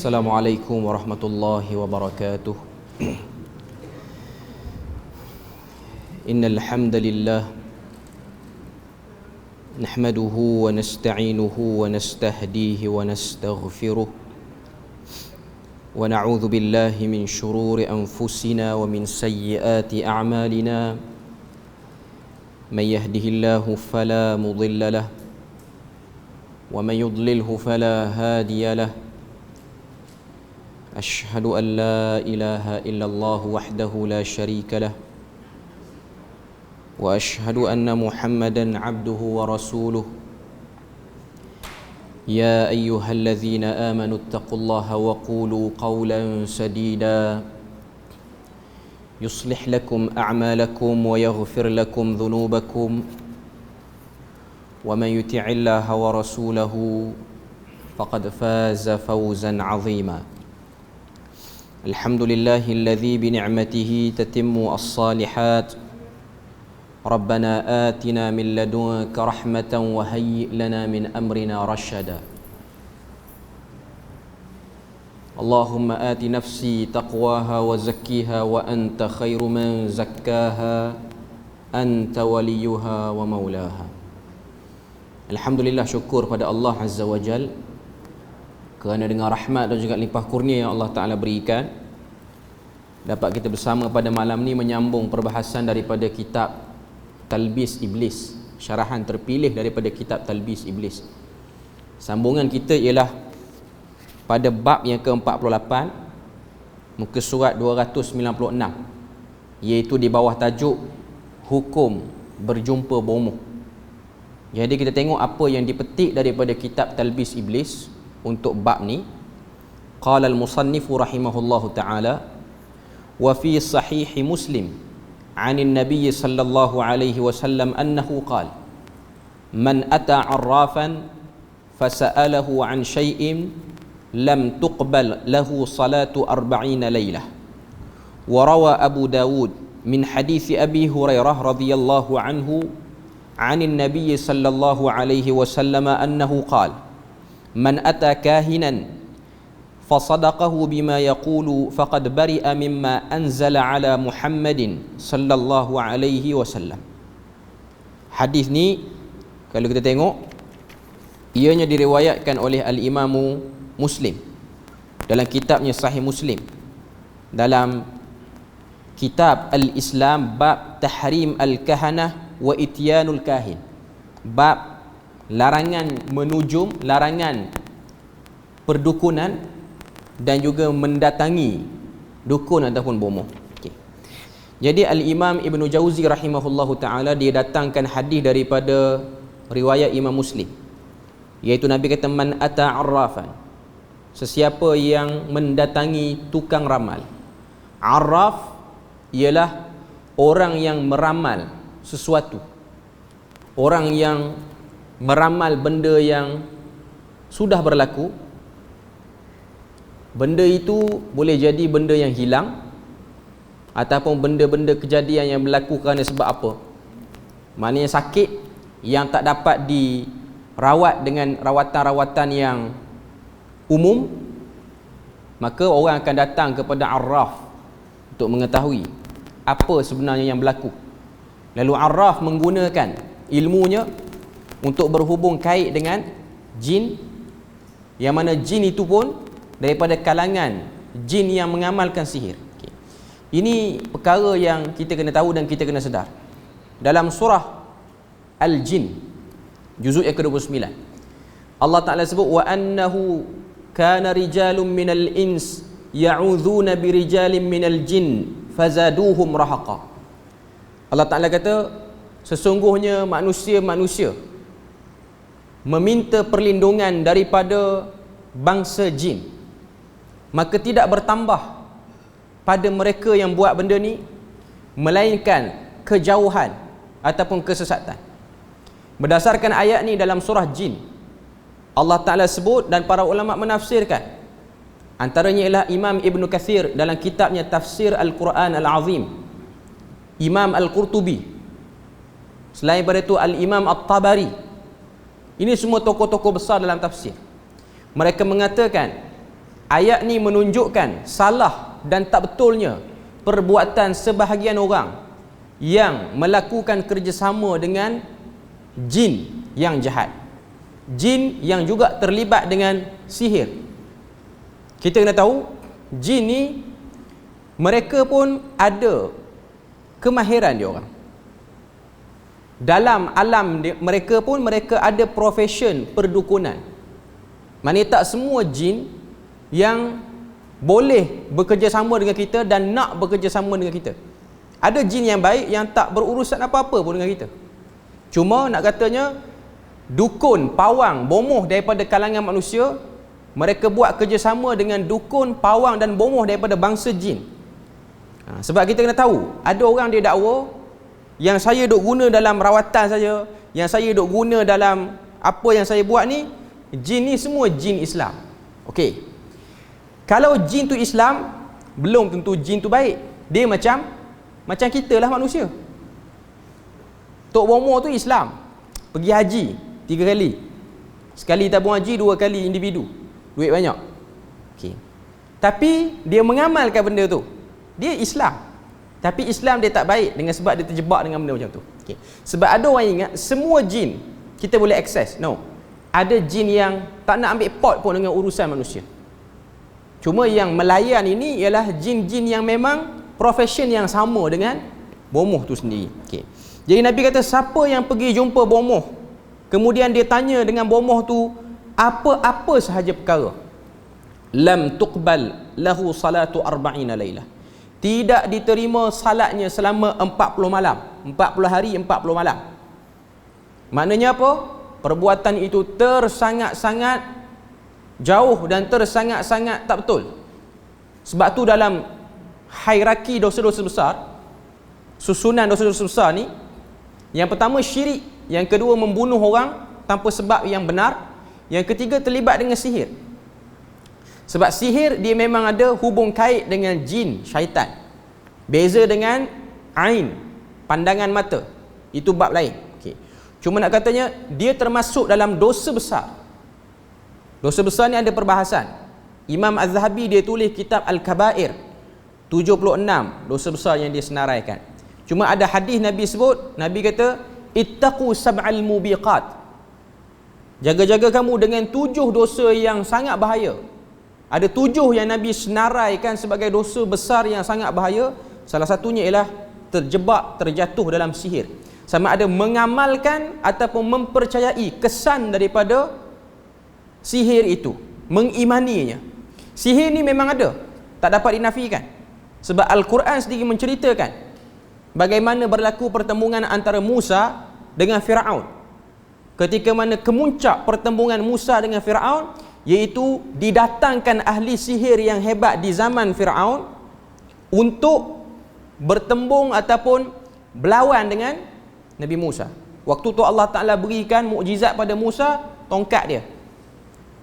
Assalamualaikum warahmatullahi wabarakatuh. Innal hamdalillah nahmaduhu wa nasta'inuhu wa nastahdihi wa nastaghfiruh wa na'udzu billahi min shururi anfusina wa min sayyiati a'malina. Man yahdihillahu fala mudilla lahu wa man yudlilhu fala hadiya lahu. Ashhadu an la ilaha illallah wahdahu la syarika lah wa ashhadu anna Muhammadan abduhu wa rasuluh. Ya ayyuhalladzina amanu ittaqullaha wa qulu qawlan sadida yuslih lakum a'malakum wa yaghfir lakum dhunubakum wa man yuti'illaha wa rasulahu faqad faza fawzan 'azima. Alhamdulillahilladzi bini'matihi tatimmu as-salihat. Rabbana atina min ladunka rahmatan wa hayyi' lana min amrina rashada. Allahumma ati nafsi taqwaha wa zakkiha wa anta khairu man zakkaha anta waliyuha wa maulaha. Alhamdulillah, syukur pada Allah Azza wa Jal kerana dengan rahmat dan juga limpah kurnia yang Allah Ta'ala berikan, dapat kita bersama pada malam ni menyambung perbahasan daripada kitab Talbis Iblis, syarahan terpilih daripada kitab Talbis Iblis. Sambungan kita ialah pada bab yang ke-48, muka surat 296, iaitu di bawah tajuk Hukum Berjumpa Bomoh. Jadi kita tengok apa yang dipetik daripada kitab Talbis Iblis untuk bab ni. Qala al-musannifu rahimahullahu ta'ala, wa fi sahihi Muslim عن النبي صلى الله عليه وسلم أنه قال من أتى عرافا فسأله عن شيء لم تقبل له صلاة 40 ليلة. وروى أبو داود من حديث أبي هريرة رضي الله عنه عن النبي صلى الله عليه وسلم أنه قال من أتى كاهنا فصدقه بما يقول فقد برئ مما أنزل على محمد صلى الله عليه وسلم. Hadis ni kalau kita tengok, ianya diriwayatkan oleh Al-Imamu Muslim dalam kitabnya Sahih Muslim, dalam kitab Al-Islam, bab Tahrim Al-Kahanah wa Ityanul Kahin, bab larangan menujum, larangan perdukunan dan juga mendatangi dukun ataupun bomoh. Jadi Al-Imam Ibn Jauzi rahimahullahu ta'ala, dia datangkan hadis daripada riwayat Imam Muslim, iaitu Nabi kata, man ata arrafan, sesiapa yang mendatangi tukang ramal. Arraf ialah orang yang meramal sesuatu, orang yang meramal benda yang sudah berlaku. Benda itu boleh jadi benda yang hilang ataupun benda-benda kejadian yang berlaku kerana sebab apa? Maknanya sakit yang tak dapat dirawat dengan rawatan-rawatan yang umum, maka orang akan datang kepada arraf untuk mengetahui apa sebenarnya yang berlaku. Lalu arraf menggunakan ilmunya untuk berhubung kait dengan jin, yang mana jin itu pun daripada kalangan jin yang mengamalkan sihir. Ini perkara yang kita kena tahu dan kita kena sedar. Dalam surah Al-Jin juzuk yang ke-29, Allah Ta'ala sebut, wa annahu kana rijalun minal ins ya'udhuna birijalin minal jin fazaduhum rahaqa. Allah Ta'ala kata, sesungguhnya manusia-manusia meminta perlindungan daripada bangsa jin, maka tidak bertambah pada mereka yang buat benda ni melainkan kejauhan ataupun kesesatan. Berdasarkan ayat ni dalam surah Jin, Allah Ta'ala sebut dan para ulama menafsirkan, antaranya ialah Imam Ibn Kathir dalam kitabnya Tafsir Al-Quran Al-Azim, Imam Al-Qurtubi, selain daripada itu Al-Imam At-Tabari. Ini semua tokoh-tokoh besar dalam tafsir. Mereka mengatakan Ayat ni menunjukkan salah dan tak betulnya perbuatan sebahagian orang yang melakukan kerjasama dengan jin yang jahat, jin yang juga terlibat dengan sihir. Kita kena tahu jin ni mereka pun ada kemahiran dia orang. Dalam alam mereka pun mereka ada profession perdukunan. Maknanya tak semua jin yang boleh bekerjasama dengan kita dan nak bekerjasama dengan kita. Ada jin yang baik yang tak berurusan apa-apa pun dengan kita. Cuma nak katanya dukun, pawang, bomoh daripada kalangan manusia, mereka buat kerjasama dengan dukun, pawang dan bomoh daripada bangsa jin. Sebab kita kena tahu, ada orang dia dakwa yang saya duk guna dalam rawatan saja, yang saya duk guna dalam apa yang saya buat ni, jin ni semua jin Islam. Okey. Kalau jin tu Islam, belum tentu jin tu baik. Dia macam kita lah manusia. Tok Bomo tu Islam, pergi haji 3 kali. Sekali tabung haji, 2 kali individu. Duit banyak. Okey. Tapi dia mengamalkan benda tu. Dia Islam. Tapi Islam dia tak baik dengan sebab dia terjebak dengan benda macam tu. Okay. Sebab ada orang ingat semua jin kita boleh akses. No. Ada jin yang tak nak ambil pot pun dengan urusan manusia. Cuma yang melayan ini ialah jin-jin yang memang profession yang sama dengan bomoh tu sendiri. Okay. Jadi Nabi kata siapa yang pergi jumpa bomoh, kemudian dia tanya dengan bomoh tu apa-apa sahaja perkara, lam tuqbal lahu salatu 40 lailah. Tidak diterima salatnya selama 40 malam. 40 hari, 40 malam. Maknanya apa? Perbuatan itu tersangat-sangat jauh dan tersangat-sangat tak betul. Sebab tu dalam hierarki dosa-dosa besar, susunan dosa-dosa besar ni, yang pertama syirik, yang kedua membunuh orang tanpa sebab yang benar, yang ketiga terlibat dengan sihir. Sebab sihir dia memang ada hubung kait dengan jin, syaitan. Beza dengan ain, pandangan mata. Itu bab lain. Okay. Cuma nak katanya dia termasuk dalam dosa besar. Dosa besar ni ada perbahasan. Imam Az-Zahabi dia tulis kitab Al-Kabair 76 dosa besar yang dia senaraikan. Cuma ada hadis Nabi sebut, Nabi kata ittaqu sab'al mubiqat. Jaga-jaga kamu dengan 7 dosa yang sangat bahaya. Ada 7 yang Nabi senaraikan sebagai dosa besar yang sangat bahaya. Salah satunya ialah terjebak, terjatuh dalam sihir. Sama ada mengamalkan ataupun mempercayai kesan daripada sihir itu, mengimaninya. Sihir ni memang ada, tak dapat dinafikan. Sebab Al-Quran sendiri menceritakan bagaimana berlaku pertembungan antara Musa dengan Firaun. Ketika mana kemuncak pertembungan Musa dengan Firaun, iaitu didatangkan ahli sihir yang hebat di zaman Firaun untuk bertembung ataupun berlawan dengan Nabi Musa. Waktu tu Allah Ta'ala berikan mukjizat pada Musa, tongkat dia.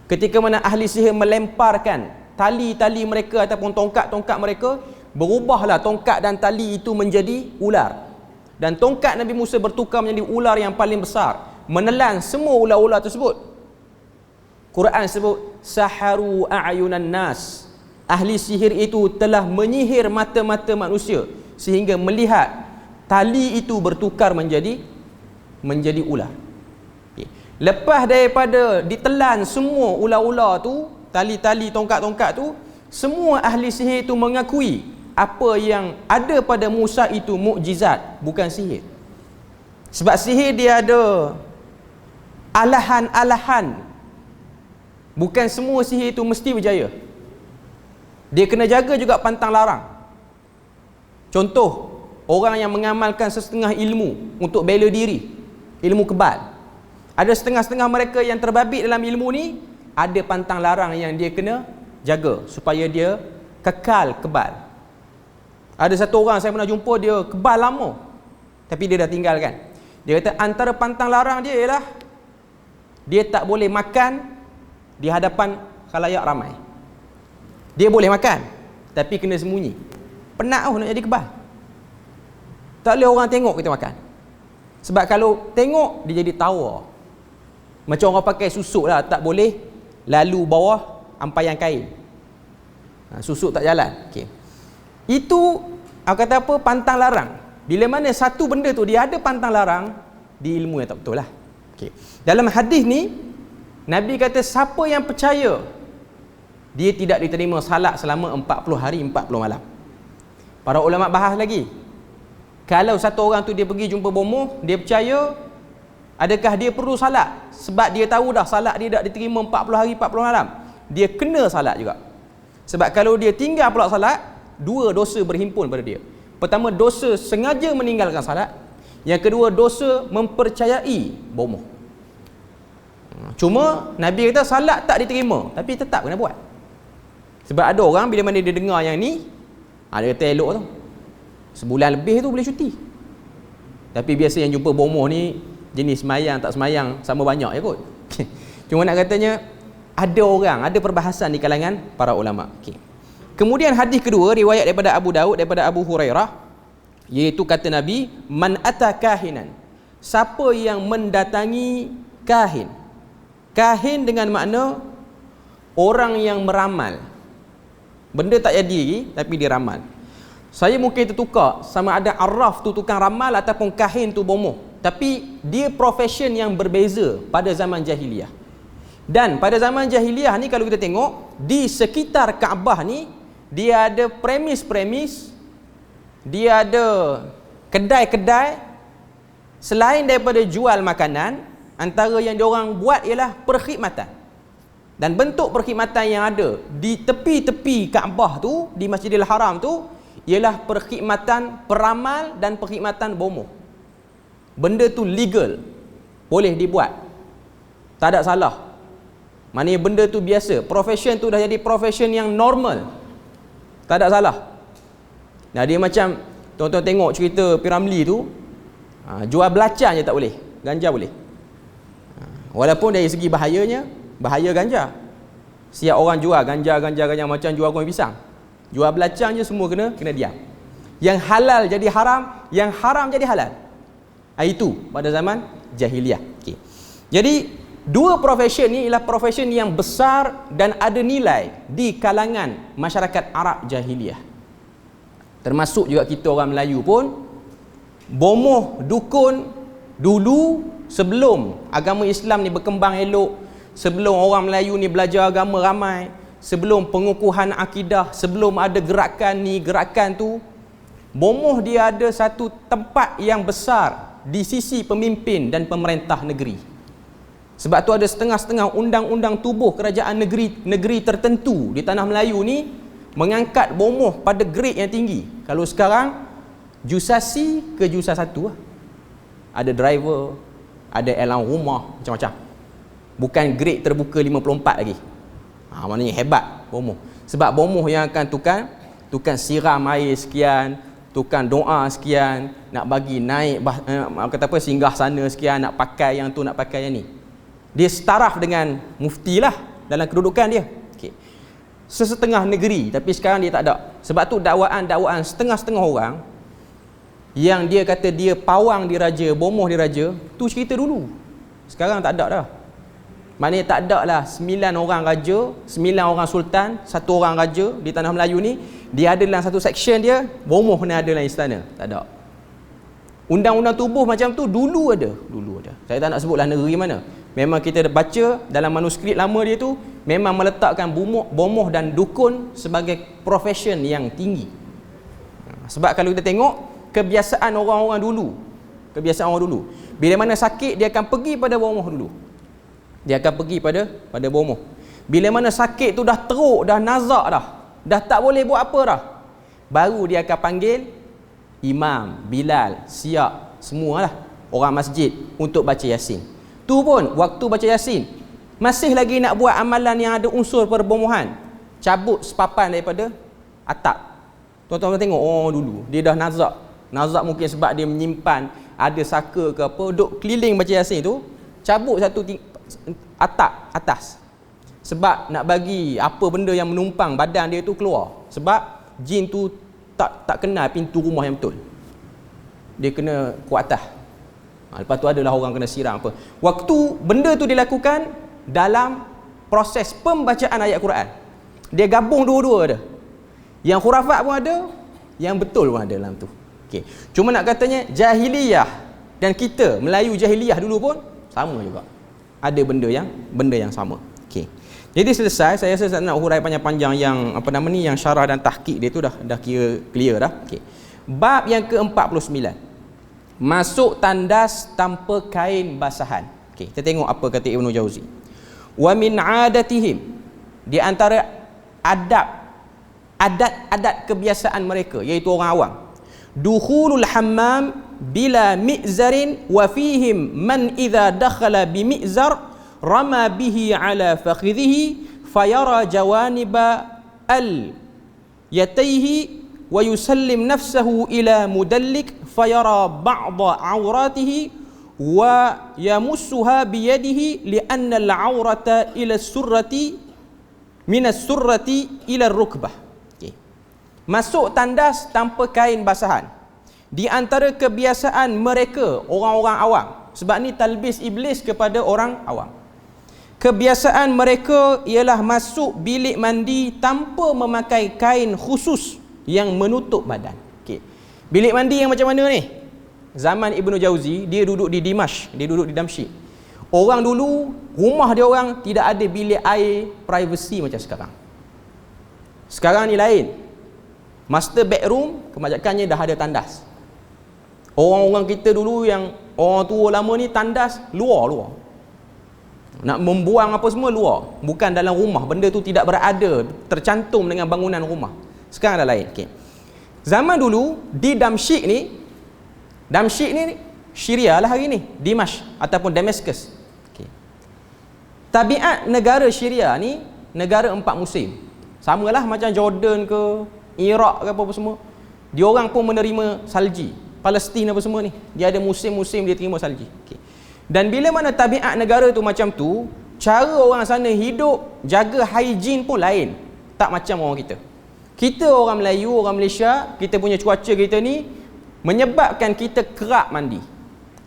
Ketika mana ahli sihir melemparkan tali-tali mereka ataupun tongkat-tongkat mereka, berubahlah tongkat dan tali itu menjadi ular. Dan tongkat Nabi Musa bertukar menjadi ular yang paling besar, menelan semua ular-ular tersebut. Quran sebut saharu a'yunan nas. Ahli sihir itu telah menyihir mata-mata manusia sehingga melihat tali itu bertukar menjadi ular. Okay. Lepas daripada ditelan semua ular-ular tu, tali-tali tongkat-tongkat tu, semua ahli sihir itu mengakui apa yang ada pada Musa itu mukjizat, bukan sihir. Sebab sihir dia ada alahan-alahan. Bukan semua sihir itu mesti berjaya. Dia kena jaga juga pantang larang. Contoh, orang yang mengamalkan setengah ilmu untuk bela diri, ilmu kebal. Ada setengah-setengah mereka yang terbabit dalam ilmu ni, ada pantang larang yang dia kena jaga supaya dia kekal kebal. Ada satu orang saya pernah jumpa, dia kebal lama, tapi dia dah tinggalkan. Dia kata antara pantang larang dia ialah dia tak boleh makan di hadapan khalayak ramai. Dia boleh makan, tapi kena sembunyi. Penat nak jadi kebal. Tak boleh orang tengok kita makan. Sebab kalau tengok, dia jadi tawa. Macam orang pakai susuk lah, tak boleh lalu bawah ampaian kain. Susuk tak jalan. Okey. Itu kata apa, pantang larang. Bila mana satu benda tu dia ada pantang larang, di ilmu yang tak betul lah. Okey. Dalam hadis ni Nabi kata siapa yang percaya dia tidak diterima salat selama 40 hari 40 malam. Para ulama bahas lagi. Kalau satu orang tu dia pergi jumpa bomoh, dia percaya, adakah dia perlu salat? Sebab dia tahu dah salat dia tak diterima 40 hari 40 malam. Dia kena salat juga. Sebab kalau dia tinggal pula salat, dua dosa berhimpun pada dia. Pertama, dosa sengaja meninggalkan salat. Yang kedua, dosa mempercayai bomoh. Cuma Nabi kata salat tak diterima, tapi tetap kena buat. Sebab ada orang bila mana dia dengar yang ni, dia kata elok tu, sebulan lebih tu boleh cuti. Tapi biasa yang jumpa bomoh ni jenis semayang tak semayang sama banyak je kot. Cuma nak katanya ada orang, ada perbahasan di kalangan para ulama. Okay. Kemudian hadis kedua riwayat daripada Abu Daud daripada Abu Hurairah, iaitu kata Nabi, man ata kahinan, siapa yang mendatangi kahin. Kahin dengan makna orang yang meramal. Benda tak jadi lagi tapi dia ramal. Saya mungkin tertukar sama ada arraf tu tukang ramal ataupun kahin tu bomoh. Tapi dia profession yang berbeza pada zaman jahiliah. Dan pada zaman jahiliah ni kalau kita tengok di sekitar Kaabah ni, dia ada premis-premis, dia ada kedai-kedai. Selain daripada jual makanan, antara yang diorang buat ialah perkhidmatan. Dan bentuk perkhidmatan yang ada di tepi-tepi Kaabah tu, di Masjidil Haram tu, ialah perkhidmatan peramal dan perkhidmatan bomoh. Benda tu legal, boleh dibuat, tak ada salah. Maknanya benda tu biasa, profession tu dah jadi profession yang normal, tak ada salah. Nah, dia macam tuan-tuan tengok cerita Piramli tu, jual belacan je tak boleh, ganja boleh. Walaupun dari segi bahayanya, bahaya ganja. Siap orang jual ganja macam jual goreng pisang. Jual belacan je semua kena diam. Yang halal jadi haram, yang haram jadi halal. Itu pada zaman jahiliah. Okay. Jadi dua profession ni ialah profession yang besar dan ada nilai di kalangan masyarakat Arab jahiliah. Termasuk juga kita orang Melayu pun, bomoh dukun dulu sebelum agama Islam ni berkembang elok, sebelum orang Melayu ni belajar agama ramai, sebelum pengukuhan akidah, sebelum ada gerakan ni gerakan tu, bomoh dia ada satu tempat yang besar di sisi pemimpin dan pemerintah negeri. Sebab tu ada setengah-setengah undang-undang tubuh kerajaan negeri tertentu di tanah Melayu ni mengangkat bomoh pada grade yang tinggi. Kalau sekarang jusasi ke jusas 1 lah. Ada driver, ada elang rumah, macam-macam. Bukan grade terbuka 54 lagi. Maknanya hebat bomoh. Sebab bomoh yang akan tukang siram air sekian, tukang doa sekian, nak bagi naik kata apa, singgah sana sekian, nak pakai yang tu, nak pakai yang ni. Dia setaraf dengan mufti lah dalam kedudukan dia. Okay. Sesetengah negeri, tapi sekarang dia tak ada. Sebab tu dakwaan setengah-setengah orang yang dia kata dia pawang diraja, bomoh diraja, tu cerita dulu. Sekarang tak ada dah. Maknanya tak ada lah 9 orang raja, 9 orang sultan, 1 orang raja di tanah Melayu ni. Dia ada dalam satu section dia, bomoh kena ada dalam istana. Tak ada. Undang-undang tubuh macam tu dulu ada. Saya tak nak sebutlah negeri mana. Memang kita baca dalam manuskrip lama dia tu, memang meletakkan bomoh dan dukun sebagai profession yang tinggi. Sebab kalau kita tengok kebiasaan orang-orang dulu, bila mana sakit dia akan pergi pada bomoh dulu. Dia akan pergi pada bomoh. Bila mana sakit tu dah teruk, dah nazak dah tak boleh buat apa dah, baru dia akan panggil imam, Bilal, Siap, semualah orang masjid untuk baca Yasin. Tu pun waktu baca Yasin masih lagi nak buat amalan yang ada unsur perbomohan, cabut sepapan daripada atap. Tuan-tuan tengok, dulu dia dah nazak mungkin sebab dia menyimpan ada saka ke apa, duk keliling baca Yasin tu, cabut satu atap atas, sebab nak bagi apa benda yang menumpang badan dia tu keluar. Sebab jin tu tak kenal pintu rumah yang betul, dia kena ke atas. Lepas tu adalah orang kena siram apa. Waktu benda tu dilakukan dalam proses pembacaan ayat Quran, dia gabung dua-dua dah. Yang khurafat pun ada, yang betul pun ada dalam tu. Okey. Cuma nak katanya jahiliyah dan kita Melayu jahiliyah dulu pun sama juga. Ada benda yang sama. Okey. Jadi selesai, saya rasa tak nak hurai panjang-panjang yang yang syarah dan tahqiq dia tu dah kira clear dah. Okey. Bab yang ke-49. Masuk tandas tanpa kain basahan. Okey, kita tengok apa kata Ibnu Jauzi. Wa min adatihim, di antara adat kebiasaan mereka iaitu orang awam, dukhulul hammam bila mi'zarin wa fihim man idza dakhala bi mi'zar rama bihi ala fakhidhihi fayara jawaniba al yatayhi wa yusallim nafsahu ila mudallik fayara ba'da awratihi wa yamussuha biyadihi li'anna al-awrata ila surrati min as-surrati ila ar-rukbah. Masuk tandas tanpa kain basahan di antara kebiasaan mereka orang-orang awam, sebab ni talbis iblis kepada orang awam. Kebiasaan mereka ialah masuk bilik mandi tanpa memakai kain khusus yang menutup badan. Okey. Bilik mandi yang macam mana ni? Zaman Ibnu Jauzi, dia duduk di Dimashq, dia duduk di Damsyik. Orang dulu rumah dia orang tidak ada bilik air privacy macam sekarang. Sekarang ni lain. Master bedroom kebanyakannya dah ada tandas. Orang-orang kita dulu yang orang tua lama ni tandas luar. Nak membuang apa semua luar, bukan dalam rumah. Benda tu tidak berada tercantum dengan bangunan rumah. Sekarang dah lain. Okay. Zaman dulu di Damsyik ni Syria lah hari ni, Dimashq ataupun Damascus. Okay. Tabiat negara Syria ni negara 4 musim. Samalah macam Jordan ke Iraq ke apa semua. Dia orang pun menerima salji. Palestin apa semua ni, dia ada musim-musim dia terima salji. Okay. Dan bila mana tabiat negara tu macam tu, cara orang sana hidup, jaga hygiene pun lain. Tak macam orang kita. Kita orang Melayu, orang Malaysia, kita punya cuaca kita ni menyebabkan kita kerap mandi.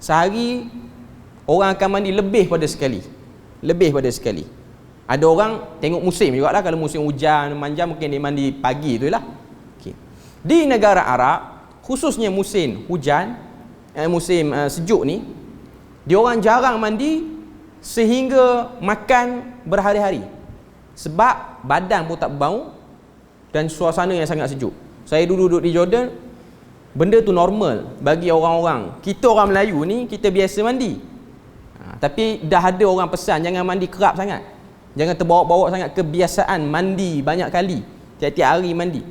Sehari orang akan mandi lebih pada sekali. Ada orang tengok musim jugalah. Kalau musim hujan, manja, mungkin dia mandi pagi tu lah. Okay. Di negara Arab, khususnya musim hujan, musim sejuk ni, dia orang jarang mandi sehingga makan berhari-hari. Sebab badan pun tak berbau dan suasana yang sangat sejuk. Saya dulu duduk di Jordan, benda tu normal bagi orang-orang. Kita orang Melayu ni, kita biasa mandi. Tapi dah ada orang pesan jangan mandi kerap sangat. Jangan terbawa-bawa sangat kebiasaan mandi banyak kali. Tiap-tiap hari mandi.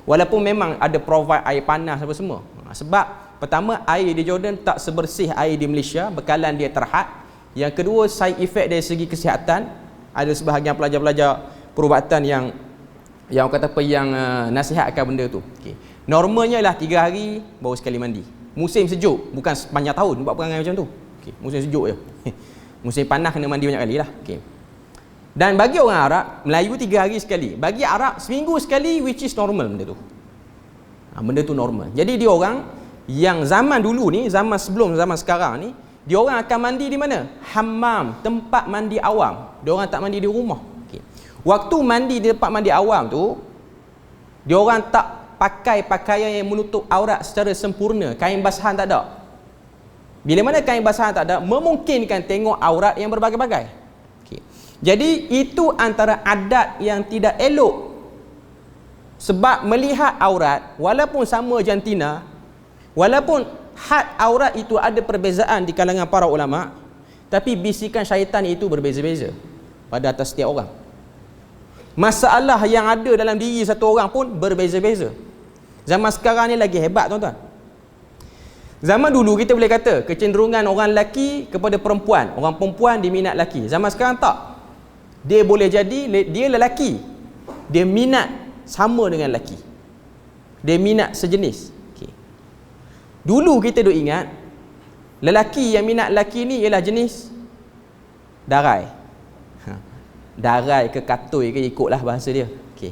Walaupun memang ada provide air panas apa semua. Sebab pertama, air di Jordan tak sebersih air di Malaysia, bekalan dia terhad. Yang kedua, side effect dari segi kesihatan, ada sebahagian pelajar-pelajar perubatan yang nasihatkan benda tu. Okay. Normalnya lah 3 hari baru sekali mandi. Musim sejuk, bukan sepanjang tahun buat perangai macam tu. Okay. Musim sejuk je. Musim panas kena mandi banyak kali lah. Okay. Dan bagi orang Arab, Melayu 3 hari sekali. Bagi Arab, seminggu sekali, which is normal benda tu. Benda tu normal. Jadi dia orang yang zaman dulu ni, zaman sebelum zaman sekarang ni, dia orang akan mandi di mana? Hammam, tempat mandi awam. Dia orang tak mandi di rumah. Okay. Waktu mandi di tempat mandi awam tu, dia orang tak pakai pakaian yang menutup aurat secara sempurna. Kain basahan tak ada. Bila mana kain basahan tak ada, memungkinkan tengok aurat yang berbagai-bagai. Jadi itu antara adat yang tidak elok. Sebab melihat aurat, walaupun sama jantina, walaupun had aurat itu ada perbezaan di kalangan para ulama, tapi bisikan syaitan itu berbeza-beza pada atas setiap orang. Masalah yang ada dalam diri satu orang pun berbeza-beza. Zaman sekarang ni lagi hebat, tuan-tuan. Zaman dulu kita boleh kata kecenderungan orang lelaki kepada perempuan, orang perempuan diminat lelaki. Zaman sekarang tak. Dia boleh jadi dia lelaki, dia minat sama dengan lelaki, dia minat sejenis. Okay. Dulu kita duk ingat lelaki yang minat lelaki ni ialah jenis darai. Darai ke katoi ke, ikutlah bahasa dia. Okay.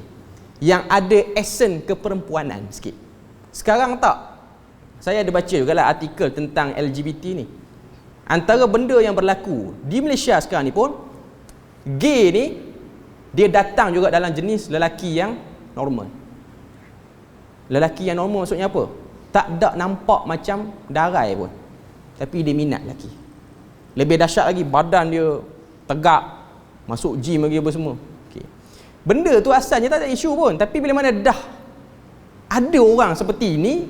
Yang ada esen keperempuanan sikit. Sekarang tak. Saya ada baca jugalah artikel tentang LGBT ni. Antara benda yang berlaku di Malaysia sekarang ni pun, gay ni dia datang juga dalam jenis lelaki yang normal. Lelaki yang normal maksudnya apa? Tak ada nampak macam darai pun, tapi dia minat lelaki. Lebih dahsyat lagi, badan dia tegak, masuk gym lagi apa semua. Okay. Benda tu asalnya tak ada isu pun, tapi bila mana dah ada orang seperti ini,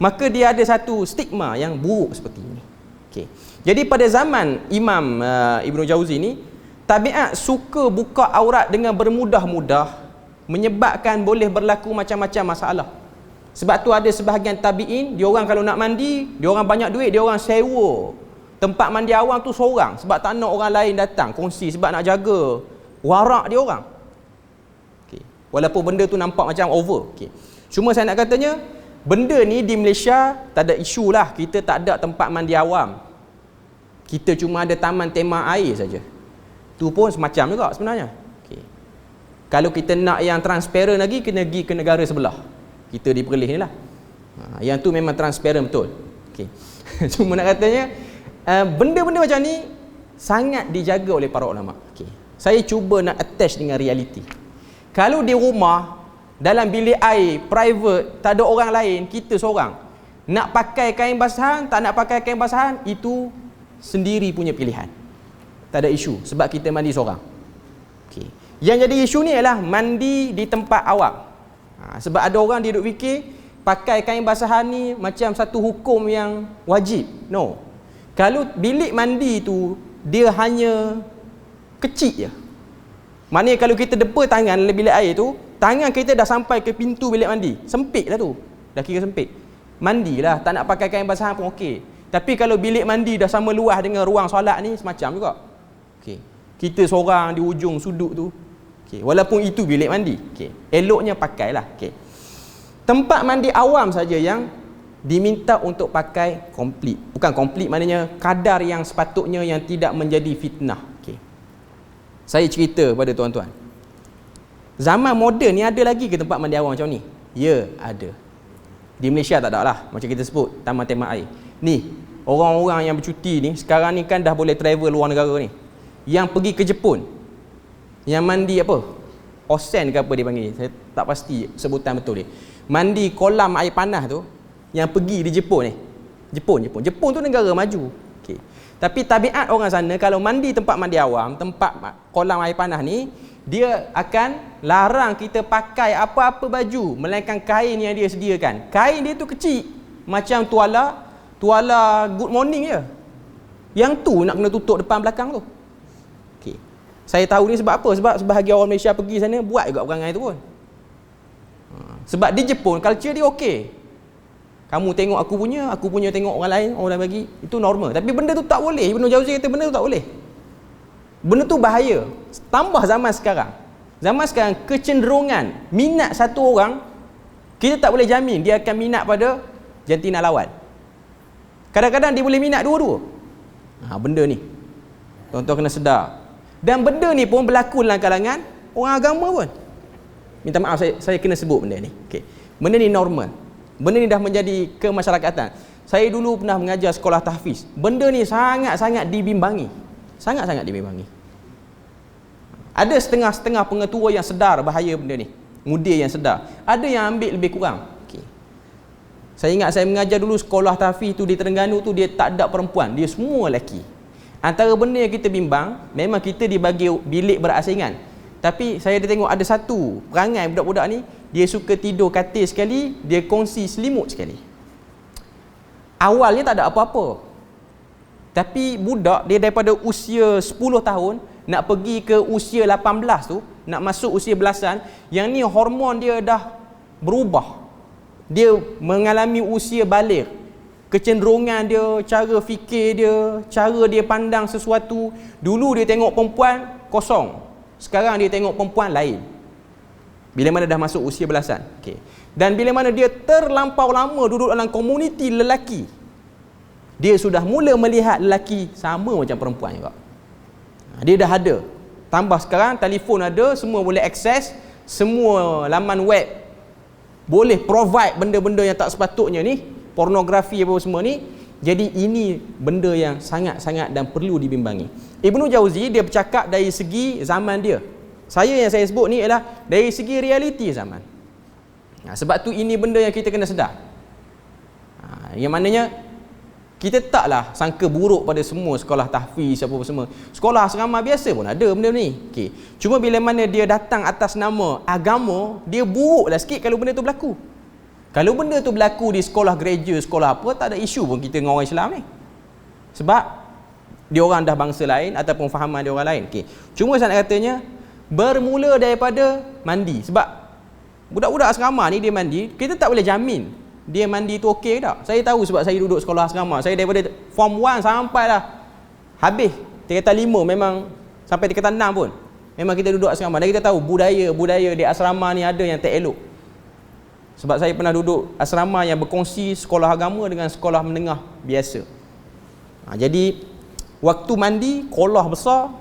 maka dia ada satu stigma yang buruk seperti ini. Okay. Jadi pada zaman Imam Ibnu Jauzi ni, tabiat suka buka aurat dengan bermudah-mudah menyebabkan boleh berlaku macam-macam masalah. Sebab tu ada sebahagian tabi'in, dia orang kalau nak mandi, dia orang banyak duit, dia orang sewa tempat mandi awam tu seorang, sebab tak nak orang lain datang kongsi, sebab nak jaga warak dia orang. Okay. Walaupun benda tu nampak macam over. Okay. Cuma saya nak katanya, benda ni di Malaysia tak ada isu lah. Kita tak ada tempat mandi awam, kita cuma ada taman tema air saja. Tu pun semacam juga sebenarnya. Okay. Kalau kita nak yang transparent lagi, kena pergi ke negara sebelah. Kita di Perlis ni lah. Yang tu memang transparent betul. Okay. Cuma nak katanya, benda-benda macam ni sangat dijaga oleh para ulama. Okay. Saya cuba nak attach dengan realiti. Kalau di rumah, dalam bilik air private, tak ada orang lain, kita seorang, nak pakai kain basahan, tak nak pakai kain basahan, itu sendiri punya pilihan. Tak ada isu, sebab kita mandi seorang. Okay. Yang jadi isu ni ialah mandi di tempat awam. Sebab ada orang dia duk fikir pakai kain basahan ni macam satu hukum yang wajib. No. Kalau bilik mandi tu dia hanya kecil je. Maknanya kalau kita depa tangan dalam bilik air tu, tangan kita dah sampai ke pintu bilik mandi. Sempit lah tu. Dah kira sempit. Mandilah, tak nak pakai kain basahan pun okey. Tapi kalau bilik mandi dah sama luas dengan ruang solat ni, semacam juga. Okey. Kita seorang di ujung sudut tu. Okay. Walaupun itu bilik mandi, okay, eloknya pakailah. Okay. Tempat mandi awam saja yang diminta untuk pakai komplit. Bukan komplit, maknanya kadar yang sepatutnya, yang tidak menjadi fitnah. Okay. Saya cerita pada tuan-tuan, zaman moden ni ada lagi ke tempat mandi awam macam ni? Ya, ada. Di Malaysia tak ada lah, macam kita sebut taman tema air. Ni, orang-orang yang bercuti ni, sekarang ni kan dah boleh travel luar negara ni, yang pergi ke Jepun, yang mandi apa? Onsen ke apa dia panggil, saya tak pasti sebutan betul dia. Mandi kolam air panas tu, yang pergi di Jepun ni. Jepun tu negara maju. Okay. Tapi tabiat orang sana, kalau mandi tempat mandi awam, tempat kolam air panas ni, dia akan larang kita pakai apa-apa baju melainkan kain yang dia sediakan. Kain dia tu kecil, macam tuala good morning je. Yang tu nak kena tutup depan belakang tu. Okay. Saya tahu ni sebab apa? Sebab sebahagian orang Malaysia pergi sana buat juga perangai tu pun. Sebab di Jepun culture dia okey. Kamu tengok aku punya tengok orang lain bagi, itu normal. Tapi benda tu tak boleh. Ibnu Jauzi kata benda tu tak boleh. Benda tu bahaya. Tambah zaman sekarang. Zaman sekarang kecenderungan minat satu orang, kita tak boleh jamin dia akan minat pada jantina lawan. Kadang-kadang dia boleh minat dua-dua. Benda ni tuan-tuan kena sedar. Dan benda ni pun berlaku dalam kalangan orang agama pun. Minta maaf, saya kena sebut benda ni. Okay. Benda ni normal. Benda ni dah menjadi kemasyarakatan. Saya dulu pernah mengajar sekolah tahfiz. Benda ni sangat-sangat dibimbangi. Sangat-sangat dibimbangi. Ada setengah-setengah pengetua yang sedar bahaya benda ni. Mudir yang sedar. Ada yang ambil lebih kurang. Okay. Saya ingat saya mengajar dulu sekolah tahfiz tu di Terengganu tu, dia tak ada perempuan. Dia semua lelaki. Antara benda yang kita bimbang, memang kita dibagi bilik berasingan. Tapi saya ada tengok ada satu perangai budak-budak ni, dia suka tidur katil sekali, dia kongsi selimut sekali. Awalnya tak ada apa-apa. Tapi budak dia daripada usia 10 tahun nak pergi ke usia 18 tu, nak masuk usia belasan, yang ni hormon dia dah berubah. Dia mengalami usia baligh. Kecenderungan dia, cara fikir dia, cara dia pandang sesuatu. Dulu dia tengok perempuan kosong, sekarang dia tengok perempuan lain. Bila mana dah masuk usia belasan. Okay. Dan bila mana dia terlampau lama duduk dalam komuniti lelaki, dia sudah mula melihat lelaki sama macam perempuan juga. Dia dah ada. Tambah sekarang telefon ada, semua boleh akses, semua laman web boleh provide benda-benda yang tak sepatutnya ni, pornografi apa semua ni. Jadi ini benda yang sangat-sangat dan perlu dibimbangi. Ibnu Jauzi dia bercakap dari segi zaman dia. Yang saya sebut ni ialah dari segi realiti zaman. Sebab tu ini benda yang kita kena sedar. Yang maknanya kita taklah sangka buruk pada semua sekolah tahfiz apa semua. Sekolah asrama biasa pun ada benda ni. Okey. Cuma bila mana dia datang atas nama agama, dia buruklah sikit kalau benda tu berlaku. Kalau benda tu berlaku di sekolah gereja, sekolah apa, tak ada isu pun kita dengan orang Islam ni. Sebab dia orang dah bangsa lain ataupun fahaman dia orang lain. Okey. Cuma saya nak katanya bermula daripada mandi. Sebab budak-budak asrama ni dia mandi, kita tak boleh jamin dia mandi tu okey ke tak. Saya tahu sebab saya duduk sekolah asrama. Saya daripada form 1 sampai lah habis tingkatan 5 memang sampai tingkatan 6 pun memang kita duduk asrama. Dan kita tahu budaya di asrama ni ada yang tak elok. Sebab saya pernah duduk asrama yang berkongsi sekolah agama dengan sekolah menengah biasa. Jadi waktu mandi kolah besar,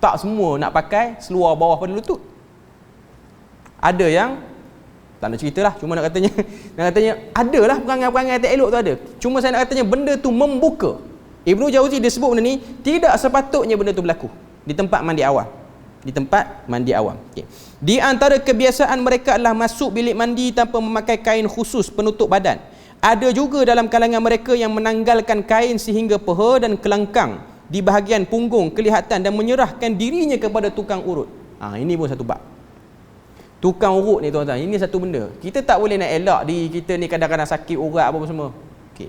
tak semua nak pakai seluar bawah pada lutut. Ada yang tak nak ceritalah, cuma nak katanya adalah perangai-perangai tak elok tu ada. Cuma saya nak katanya benda tu membuka. Ibnu Jauzi dia sebut benda ni tidak sepatutnya benda tu berlaku di tempat mandi awam. Di tempat mandi awam. Okey. Di antara kebiasaan mereka adalah masuk bilik mandi tanpa memakai kain khusus penutup badan. Ada juga dalam kalangan mereka yang menanggalkan kain sehingga peha dan kelangkang di bahagian punggung kelihatan dan menyerahkan dirinya kepada tukang urut. Ini pun satu bab. Tukang urut ni tuan-tuan, ini satu benda. Kita tak boleh nak elak diri kita ni kadang-kadang sakit urat apa semua. Okey.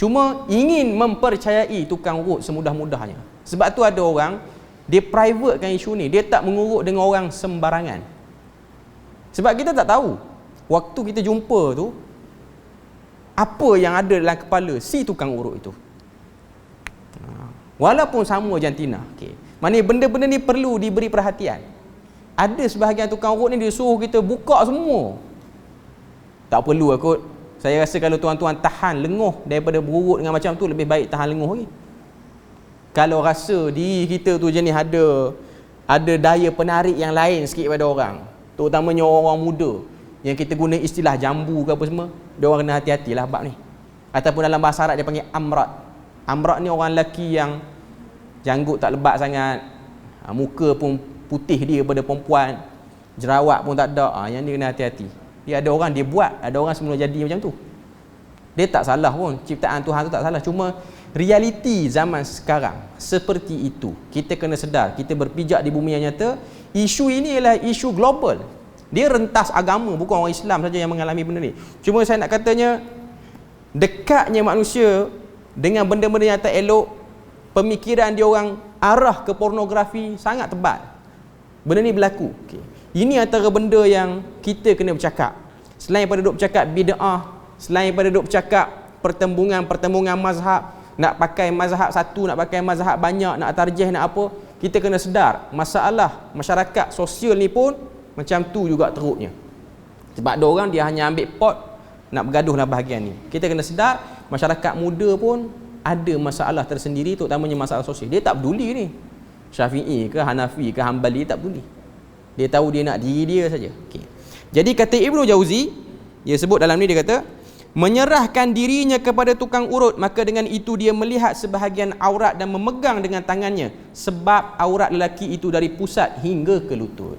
Cuma ingin mempercayai tukang urut semudah-mudahnya. Sebab tu ada orang dia privatekan isu ni, dia tak mengurut dengan orang sembarangan. Sebab kita tak tahu waktu kita jumpa tu apa yang ada dalam kepala si tukang urut itu. Walaupun sama jantina. Okey. Maknanya benda-benda ni perlu diberi perhatian. Ada sebahagian tukang urut ni dia suruh kita buka semua. Tak perlu kot. Saya rasa kalau tuan-tuan tahan lenguh daripada berurut dengan macam tu, lebih baik tahan lenguh lagi. Kalau rasa diri kita tu jenis ada daya penarik yang lain sikit pada orang, terutamanya orang muda yang kita guna istilah jambu ke apa semua, dia orang kena hati-hatilah bab ni. Ataupun dalam bahasa Arab dia panggil amrat. Amrat ni orang lelaki yang janggut tak lebat sangat, muka pun putih dia pada perempuan, jerawat pun tak ada. Yang ni kena hati-hati. Dia ada orang dia buat, ada orang semula jadi macam tu. Dia tak salah pun, ciptaan Tuhan tu tak salah. Cuma realiti zaman sekarang seperti itu. Kita kena sedar, kita berpijak di bumi yang nyata. Isu ini ialah isu global. Dia rentas agama, bukan orang Islam saja yang mengalami benda ni. Cuma saya nak katanya dekatnya manusia dengan benda-benda yang tak elok, pemikiran dia orang arah ke pornografi sangat tebal. Benda ni berlaku. Okay. Ini antara benda yang kita kena bercakap. Selain daripada duk bercakap bid'ah, selain daripada duk bercakap pertembungan mazhab, nak pakai mazhab satu, nak pakai mazhab banyak, nak tarjih, nak apa, kita kena sedar masalah masyarakat sosial ni pun macam tu juga teruknya. Sebab ada orang dia hanya ambil pot nak bergaduh dalam bahagian ni. Kita kena sedar masyarakat muda pun ada masalah tersendiri, terutamanya masalah sosial. Dia tak peduli ni Syafi'i ke Hanafi ke Hambali, tak peduli. Dia tahu dia nak diri dia saja. Okay. Jadi kata Ibnu Jauzi, dia sebut dalam ni, dia kata menyerahkan dirinya kepada tukang urut, maka dengan itu dia melihat sebahagian aurat dan memegang dengan tangannya, sebab aurat lelaki itu dari pusat hingga ke lutut.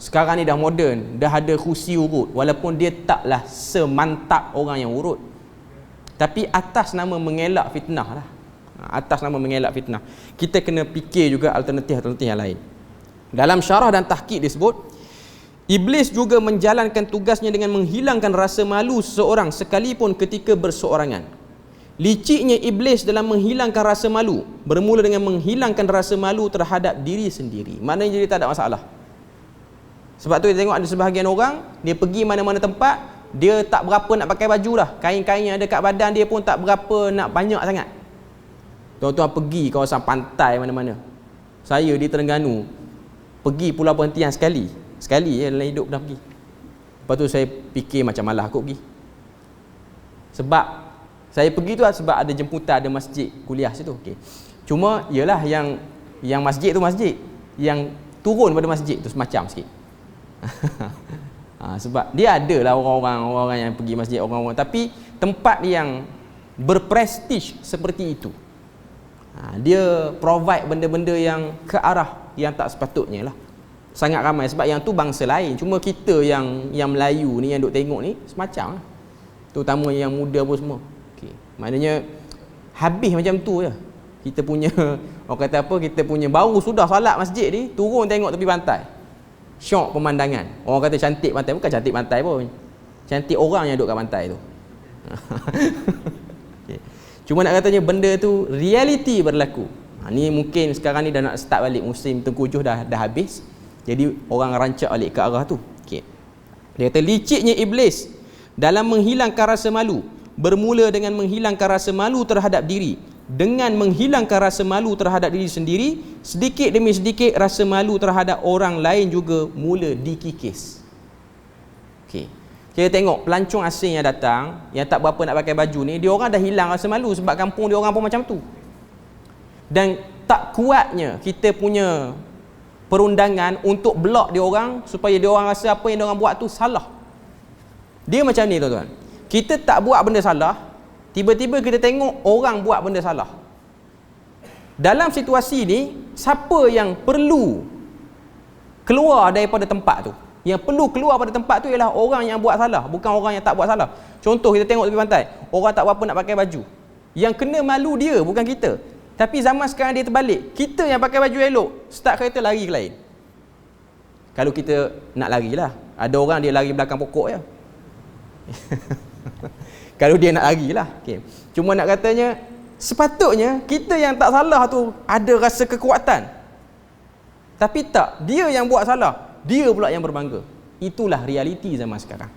Sekarang ni dah moden, dah ada kursi urut, walaupun dia taklah semantap orang yang urut, tapi atas nama mengelak fitnah lah. Atas nama mengelak fitnah, kita kena fikir juga alternatif-alternatif yang lain. Dalam syarah dan tahqiq disebut, Iblis juga menjalankan tugasnya dengan menghilangkan rasa malu seseorang sekalipun ketika berseorangan. Liciknya Iblis dalam menghilangkan rasa malu bermula dengan menghilangkan rasa malu terhadap diri sendiri. Maknanya dia tak ada masalah. Sebab tu kita tengok ada sebahagian orang, dia pergi mana-mana tempat, dia tak berapa nak pakai baju dah. Kain-kain yang ada kat badan dia pun tak berapa nak banyak sangat. Tuan-tuan pergi kawasan pantai mana-mana. Saya di Terengganu pergi pulau perhentian sekali je dalam hidup dah pergi. Lepas tu saya fikir macam malah aku pergi. Sebab saya pergi tu sebab ada jemputan, ada masjid kuliah situ. Okay. Cuma ialah yang masjid tu masjid, yang turun pada masjid tu semacam sikit. Sebab dia ada lah orang-orang yang pergi masjid, orang-orang, tapi tempat yang berprestij seperti itu, dia provide benda-benda yang ke arah yang tak sepatutnya lah. sangat ramai sebab yang tu bangsa lain. Cuma kita yang Melayu ni yang duk tengok ni semacam lah. Terutama yang muda pun semua. Okey. Maknanya habis macam tu je. Kita punya orang kata apa, kita punya baru sudah solat masjid ni, turun tengok tepi pantai. Syok pemandangan. Orang kata cantik pantai, bukan cantik pantai pun. Cantik orang yang duduk kat pantai tu. Okay. Cuma nak katanya benda tu realiti berlaku. Ni mungkin sekarang ni dah nak start balik musim tengkujuh dah habis. Jadi orang rancak balik ke arah tu. Okay. Dia kata liciknya iblis dalam menghilangkan rasa malu bermula dengan menghilangkan rasa malu terhadap diri. Dengan menghilangkan rasa malu terhadap diri sendiri, sedikit demi sedikit rasa malu terhadap orang lain juga mula dikikis. Okey. Kita tengok pelancong asing yang datang, yang tak berapa nak pakai baju ni, dia orang dah hilang rasa malu sebab kampung dia orang pun macam tu. Dan tak kuatnya kita punya perundangan untuk block dia orang supaya dia orang rasa apa yang dia orang buat tu salah. Dia macam ni tuan-tuan. Kita tak buat benda salah, tiba-tiba kita tengok orang buat benda salah. Dalam situasi ni, siapa yang perlu keluar daripada tempat tu? Yang perlu keluar pada tempat tu ialah orang yang buat salah, bukan orang yang tak buat salah. Contoh kita tengok tepi pantai, orang tak berapa nak pakai baju. Yang kena malu dia, bukan kita. Tapi zaman sekarang dia terbalik. Kita yang pakai baju elok, start kereta lari ke lain. Kalau kita nak larilah. Ada orang dia lari belakang pokok je. Kalau dia nak larilah. Okay. Cuma nak katanya, sepatutnya kita yang tak salah tu ada rasa kekuatan. Tapi tak, dia yang buat salah, dia pula yang berbangga. Itulah realiti zaman sekarang.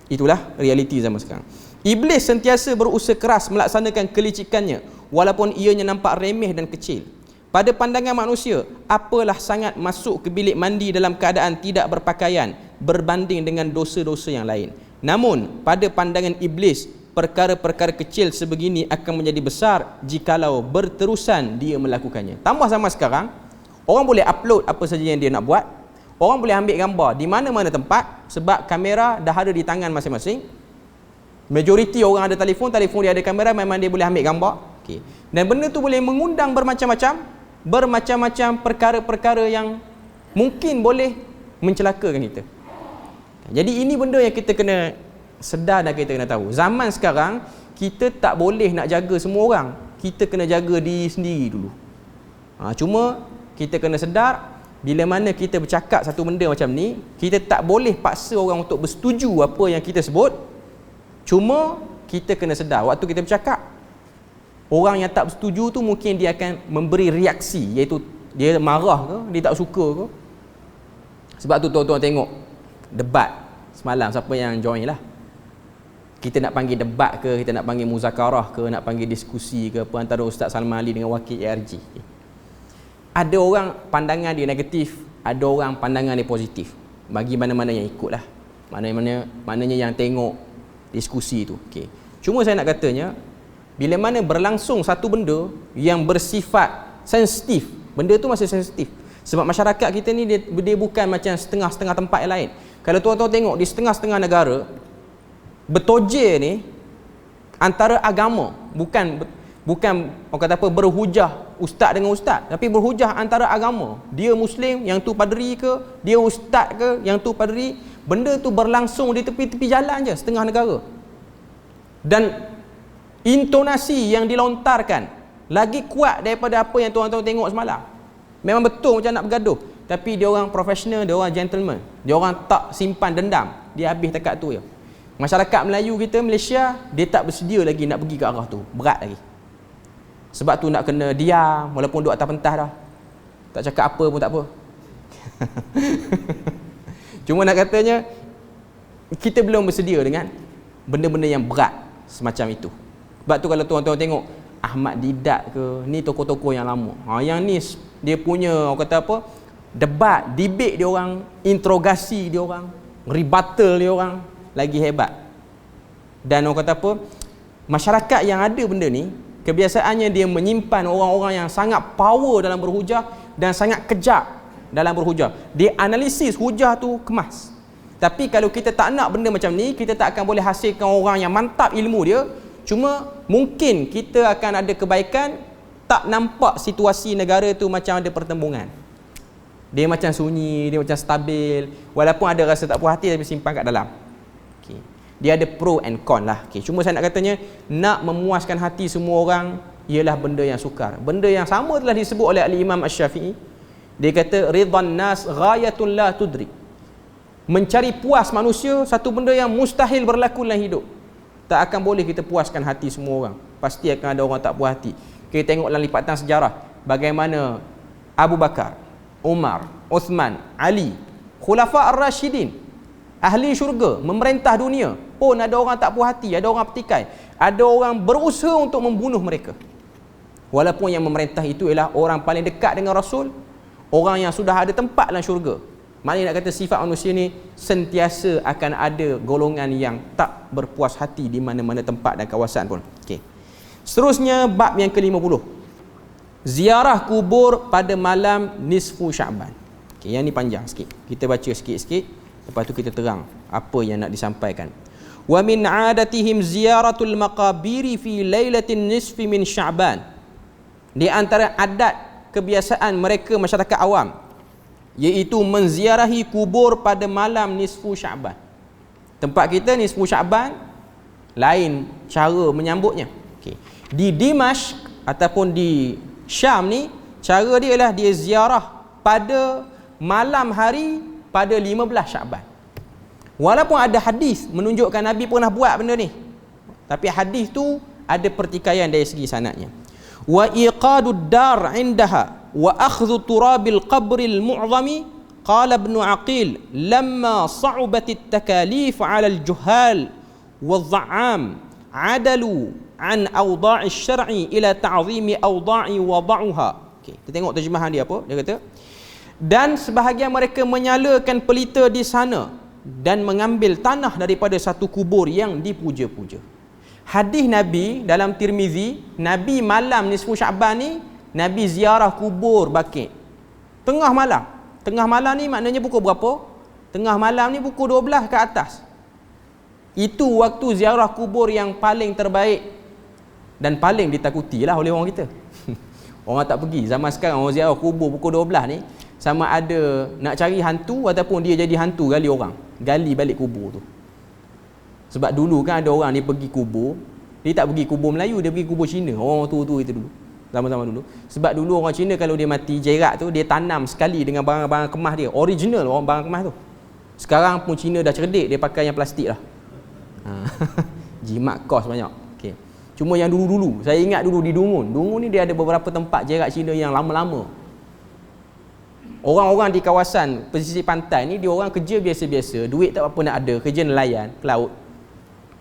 Itulah realiti zaman sekarang. Iblis sentiasa berusaha keras melaksanakan kelicikannya walaupun ianya nampak remeh dan kecil. Pada pandangan manusia, apalah sangat masuk ke bilik mandi dalam keadaan tidak berpakaian berbanding dengan dosa-dosa yang lain. Namun, pada pandangan iblis, perkara-perkara kecil sebegini akan menjadi besar jikalau berterusan dia melakukannya. Tambah zaman sekarang, orang boleh upload apa saja yang dia nak buat. Orang boleh ambil gambar di mana-mana tempat sebab kamera dah ada di tangan masing-masing. Majoriti orang ada telefon dia ada kamera, memang dia boleh ambil gambar. Okay. Dan benda tu boleh mengundang bermacam-macam perkara-perkara yang mungkin boleh mencelakakan kita. Jadi ini benda yang kita kena sedar dan kita kena tahu. Zaman sekarang kita tak boleh nak jaga semua orang. Kita kena jaga diri sendiri dulu. Cuma kita kena sedar bila mana kita bercakap satu benda macam ni, kita tak boleh paksa orang untuk bersetuju apa yang kita sebut. Cuma kita kena sedar waktu kita bercakap, orang yang tak bersetuju tu mungkin dia akan memberi reaksi, iaitu dia marah ke, dia tak suka ke. Sebab tu tuan-tuan tengok debat semalam, siapa yang join lah. Kita nak panggil debat ke, kita nak panggil muzakarah ke, nak panggil diskusi ke apa antara Ustaz Salman Ali dengan wakil ARG. Ada orang pandangan dia negatif, ada orang pandangan dia positif. Bagi mana-mana yang ikut lah. Maknanya yang tengok diskusi tu. Okay. Cuma saya nak katanya, bila mana berlangsung satu benda yang bersifat sensitif, benda tu masih sensitif. Sebab masyarakat kita ni dia bukan macam setengah-setengah tempat yang lain. Kalau tuan-tuan tengok di setengah-setengah negara, bertojir ni antara agama, bukan orang kata apa, berhujah ustaz dengan ustaz, tapi berhujah antara agama. Dia Muslim, yang tu paderi ke, dia ustaz ke, yang tu paderi. Benda tu berlangsung di tepi-tepi jalan je, setengah negara. Dan intonasi yang dilontarkan lagi kuat daripada apa yang tuan-tuan tengok semalam. Memang betul macam nak bergaduh, tapi dia orang profesional, dia orang gentleman. Dia orang tak simpan dendam, dia habis dekat tu je. Masyarakat Melayu kita, Malaysia, dia tak bersedia lagi nak pergi ke arah tu, berat lagi. Sebab tu nak kena diam, walaupun duduk atas pentas dah, tak cakap apa pun tak apa. Cuma nak katanya, kita belum bersedia dengan benda-benda yang berat semacam itu. Sebab tu kalau tuan-tuan tengok Ahmad Didat ke, ni tokoh-tokoh yang lama. Yang ni dia punya, orang kata apa, debat, debate dia orang, interogasi dia orang, rebuttal dia orang lagi hebat. Dan orang kata apa, masyarakat yang ada benda ni, kebiasaannya dia menyimpan orang-orang yang sangat power dalam berhujah dan sangat kejap dalam berhujah. Dia analisis hujah tu kemas. Tapi kalau kita tak nak benda macam ni, kita tak akan boleh hasilkan orang yang mantap ilmu dia. Cuma mungkin kita akan ada kebaikan, tak nampak situasi negara tu macam ada pertembungan. Dia macam sunyi, dia macam stabil. Walaupun ada rasa tak puas hati tapi simpan kat dalam. Okay. Dia ada pro and con lah. Okay. Cuma saya nak katanya, nak memuaskan hati semua orang ialah benda yang sukar. Benda yang sama telah disebut oleh Al-Imam Asy-Syafi'i. Dia kata ridhan nas ghayatun la tudrik. Mencari puas manusia satu benda yang mustahil berlaku dalam hidup. Tak akan boleh kita puaskan hati semua orang. Pasti akan ada orang tak puas hati. Kita tengok dalam lipatan sejarah bagaimana Abu Bakar, Umar, Uthman, Ali, Khulafa Ar-Rashidin, ahli syurga, memerintah dunia, pun ada orang tak puas hati, ada orang petikai, ada orang berusaha untuk membunuh mereka. Walaupun yang memerintah itu ialah orang paling dekat dengan Rasul, orang yang sudah ada tempat dalam syurga. Maknanya nak kata sifat manusia ni sentiasa akan ada golongan yang tak berpuas hati di mana-mana tempat dan kawasan pun. Okey. Seterusnya bab yang ke-50. Ziarah kubur pada malam nisfu Syaban. Okey, yang ni panjang sikit. Kita baca sikit-sikit, lepas tu kita terang apa yang nak disampaikan. Wa min 'adatihim ziyaratul maqabiri fi lailatin nisfi min Syaban. Di antara adat kebiasaan mereka masyarakat awam, iaitu menziarahi kubur pada malam nisfu Syaban. Tempat kita nisfu Syaban lain cara menyambutnya. Okay. Di Dimashq ataupun di Syam ni, cara dia ialah dia ziarah pada malam hari pada 15 Syaban. Walaupun ada hadis menunjukkan Nabi pernah buat benda ni, tapi hadis tu ada pertikaian dari segi sanadnya. Wa iqadud dar indaha wa akhdhu turabil qabril mu'zami qala ibn Aqil lamma sa'ubatit takalif 'ala al-juhal wadh-dha'am 'adalu an awda'i syar'i ila ta'zimi awda'i wada'uha. Okey, kita tengok terjemahan dia apa. Dia kata, dan sebahagian mereka menyalakan pelita di sana dan mengambil tanah daripada satu kubur yang dipuja-puja. Hadis Nabi dalam Tirmizi, Nabi malam nisfu Syaban ni Nabi ziarah kubur Baqi' tengah malam. Tengah malam ni maknanya pukul berapa? Tengah malam ni pukul 12 ke atas. Itu waktu ziarah kubur yang paling terbaik dan paling ditakuti lah oleh orang kita. Orang tak pergi. Zaman sekarang orang ziarah kubur pukul 12 ni sama ada nak cari hantu ataupun dia jadi hantu gali orang, gali balik kubur tu. Sebab dulu kan ada orang ni pergi kubur, dia tak pergi kubur Melayu, dia pergi kubur Cina. Orang tu itu dulu. Zaman-zaman dulu. Sebab dulu orang Cina kalau dia mati jerat tu, dia tanam sekali dengan barang-barang kemas dia. Original orang barang kemas tu. Sekarang pun Cina dah cerdik, dia pakai yang plastik lah. Jimat kos banyak. Okay. Cuma yang dulu-dulu, saya ingat dulu di Dungun. Dungun ni dia ada beberapa tempat jerat Cina yang lama-lama. Orang-orang di kawasan pesisir pantai ni, dia orang kerja biasa-biasa, duit tak apa nak ada, kerja nelayan ke laut.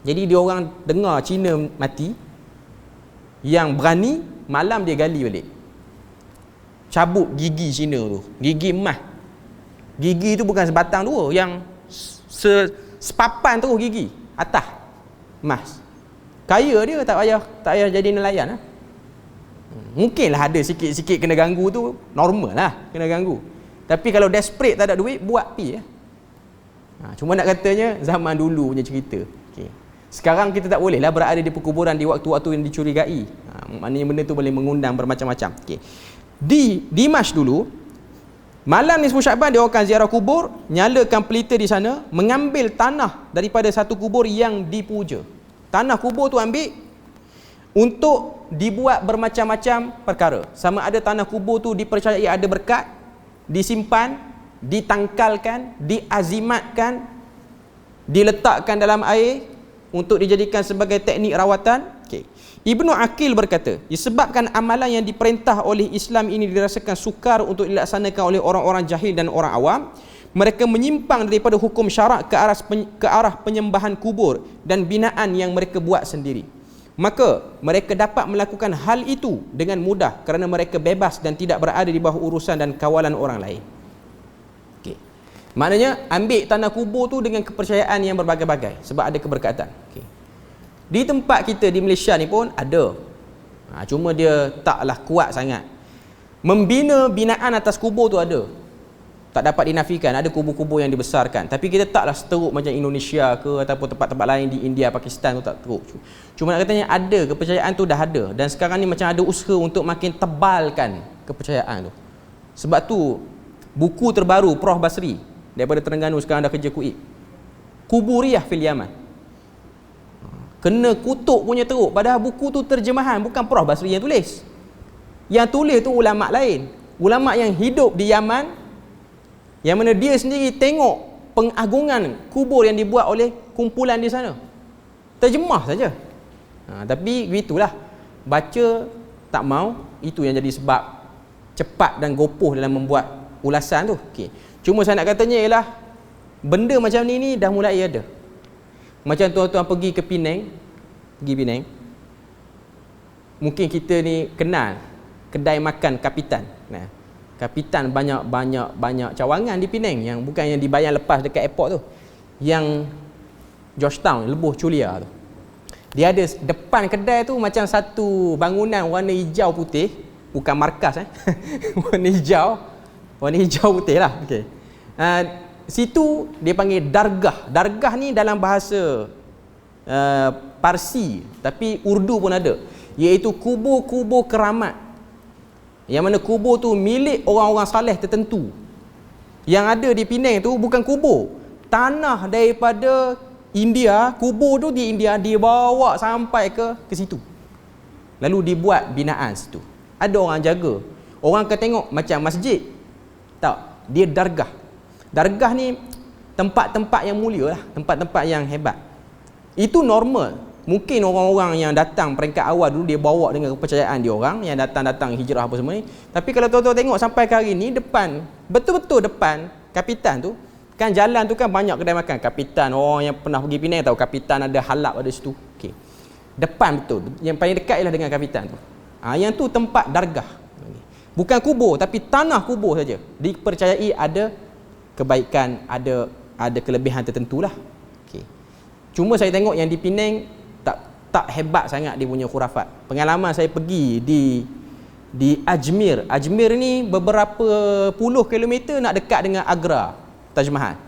Jadi dia orang dengar Cina mati, yang berani malam dia gali balik, cabut gigi Cina tu, gigi emas. Gigi tu bukan sebatang dua, yang sepapan terus gigi atas emas. Kaya dia, tak payah jadi nelayan lah. Mungkinlah ada sikit-sikit kena ganggu tu, normal lah kena ganggu. Tapi kalau desperate tak ada duit, buat pi lah. Cuma nak katanya zaman dulu punya cerita. Okay. Sekarang kita tak boleh lah berada di perkuburan di waktu-waktu yang dicurigai. Maknanya benda tu boleh mengundang bermacam-macam. Okay. Di Dimashq dulu, malam nisfu Syaban dia akan ziarah kubur, nyalakan pelita di sana, mengambil tanah daripada satu kubur yang dipuja. Tanah kubur tu ambil untuk dibuat bermacam-macam perkara. Sama ada tanah kubur tu dipercayai ada berkat, disimpan, ditangkalkan, diazimatkan, diletakkan dalam air untuk dijadikan sebagai teknik rawatan. Okay. Ibnu Aqil berkata, disebabkan amalan yang diperintah oleh Islam ini dirasakan sukar untuk dilaksanakan oleh orang-orang jahil dan orang awam, mereka menyimpang daripada hukum syarak ke arah penyembahan kubur dan binaan yang mereka buat sendiri. Maka mereka dapat melakukan hal itu dengan mudah kerana mereka bebas dan tidak berada di bawah urusan dan kawalan orang lain. Okay. Maknanya ambil tanah kubur tu dengan kepercayaan yang berbagai-bagai sebab ada keberkatan. Okay. Di tempat kita di Malaysia ni pun ada. Cuma dia taklah kuat sangat. Membina binaan atas kubur tu ada. Tak dapat dinafikan, ada kubur-kubur yang dibesarkan. Tapi kita taklah seteruk macam Indonesia ke ataupun tempat-tempat lain di India, Pakistan tu tak teruk. Cuma nak katanya ada, kepercayaan tu dah ada. Dan sekarang ni macam ada usaha untuk makin tebalkan kepercayaan tu. Sebab tu Buku terbaru Prof Basri daripada Terengganu, sekarang dah kerja KUIP. Kuburiyah fil Yaman. Kena kutuk punya teruk, padahal buku tu terjemahan, bukan Prof Basri yang tulis. Yang tulis tu ulama lain, ulama yang hidup di Yaman, yang mana dia sendiri tengok pengagungan kubur yang dibuat oleh kumpulan di sana. Terjemah saja. Tapi begitulah, baca tak mau, itu yang jadi sebab cepat dan gopoh dalam membuat ulasan tu. Okey. Cuma saya nak katanya ialah benda macam ni dah mulai ada. Macam tuan-tuan pergi ke Penang, mungkin kita ni kenal kedai makan Kapitan. Nah, Kapitan banyak cawangan di Penang, yang bukan yang dibayar lepas dekat airport tu. Yang Georgetown, Lebuh Chulia tu. Dia ada depan kedai tu macam satu bangunan warna hijau putih, bukan markas warna hijau putih lah. Okey. Situ dia panggil dargah. Dargah ni dalam bahasa Parsi, tapi Urdu pun ada, iaitu kubur-kubur keramat, yang mana kubur tu milik orang-orang saleh tertentu. Yang ada di Penang tu bukan kubur, tanah daripada India. Kubur tu di India dibawa sampai ke situ, lalu dibuat binaan situ. Ada orang jaga. Orang akan tengok macam masjid, tak, dia dargah. Dargah ni tempat-tempat yang mulia lah, tempat-tempat yang hebat. Itu normal. Mungkin orang-orang yang datang peringkat awal dulu dia bawa dengan kepercayaan dia, orang yang datang hijrah apa semua ni. Tapi kalau tuan-tuan tengok sampai ke hari ni, depan, betul-betul depan Kapitan tu, kan jalan tu kan banyak kedai makan Kapitan. Orang yang pernah pergi Penang tahu Kapitan ada halap ada situ. Okey. Depan betul, yang paling dekat ialah dengan Kapitan tu. Yang tu tempat dargah. Bukan kubur, tapi tanah kubur saja. Dipercayai ada kebaikan, ada kelebihan tertentu lah. Okay. Cuma saya tengok yang di Penang tak hebat sangat dia punya khurafat. Pengalaman saya pergi di Ajmer. Ajmer ni beberapa puluh kilometer nak dekat dengan Agra, Taj Mahal.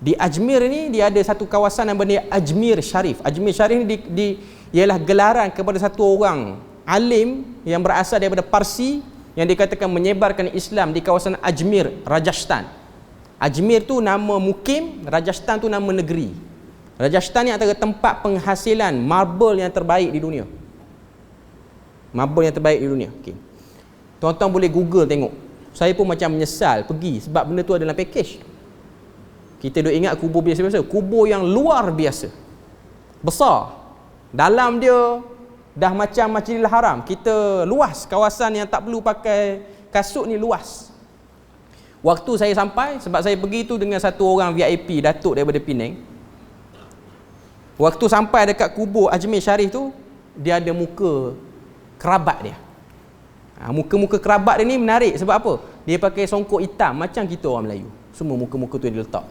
Di Ajmer ni dia ada satu kawasan yang bernama Ajmer Sharif. Ajmer Sharif ni ialah gelaran kepada satu orang alim yang berasal daripada Parsi, yang dikatakan menyebarkan Islam di kawasan Ajmer, Rajasthan. Ajmer tu nama mukim, Rajasthan tu nama negeri. Rajasthan ni antara tempat penghasilan marble yang terbaik di dunia. Marble yang terbaik di dunia. Okay. Tuan-tuan boleh Google tengok. Saya pun macam menyesal pergi sebab benda tu ada dalam package. Kita duk ingat kubur biasa-biasa, kubur yang luar biasa. Besar. Dalam dia dah macam Masjidil Haram. Kita luas, kawasan yang tak perlu pakai kasut ni luas. Waktu saya sampai, sebab saya pergi tu dengan satu orang VIP, datuk daripada Penang. Waktu sampai dekat kubur Ajmer Sharif tu, dia ada muka kerabat dia. Muka-muka kerabat dia ni menarik sebab apa? Dia pakai songkok hitam macam kita orang Melayu. Semua muka-muka tu dia letak.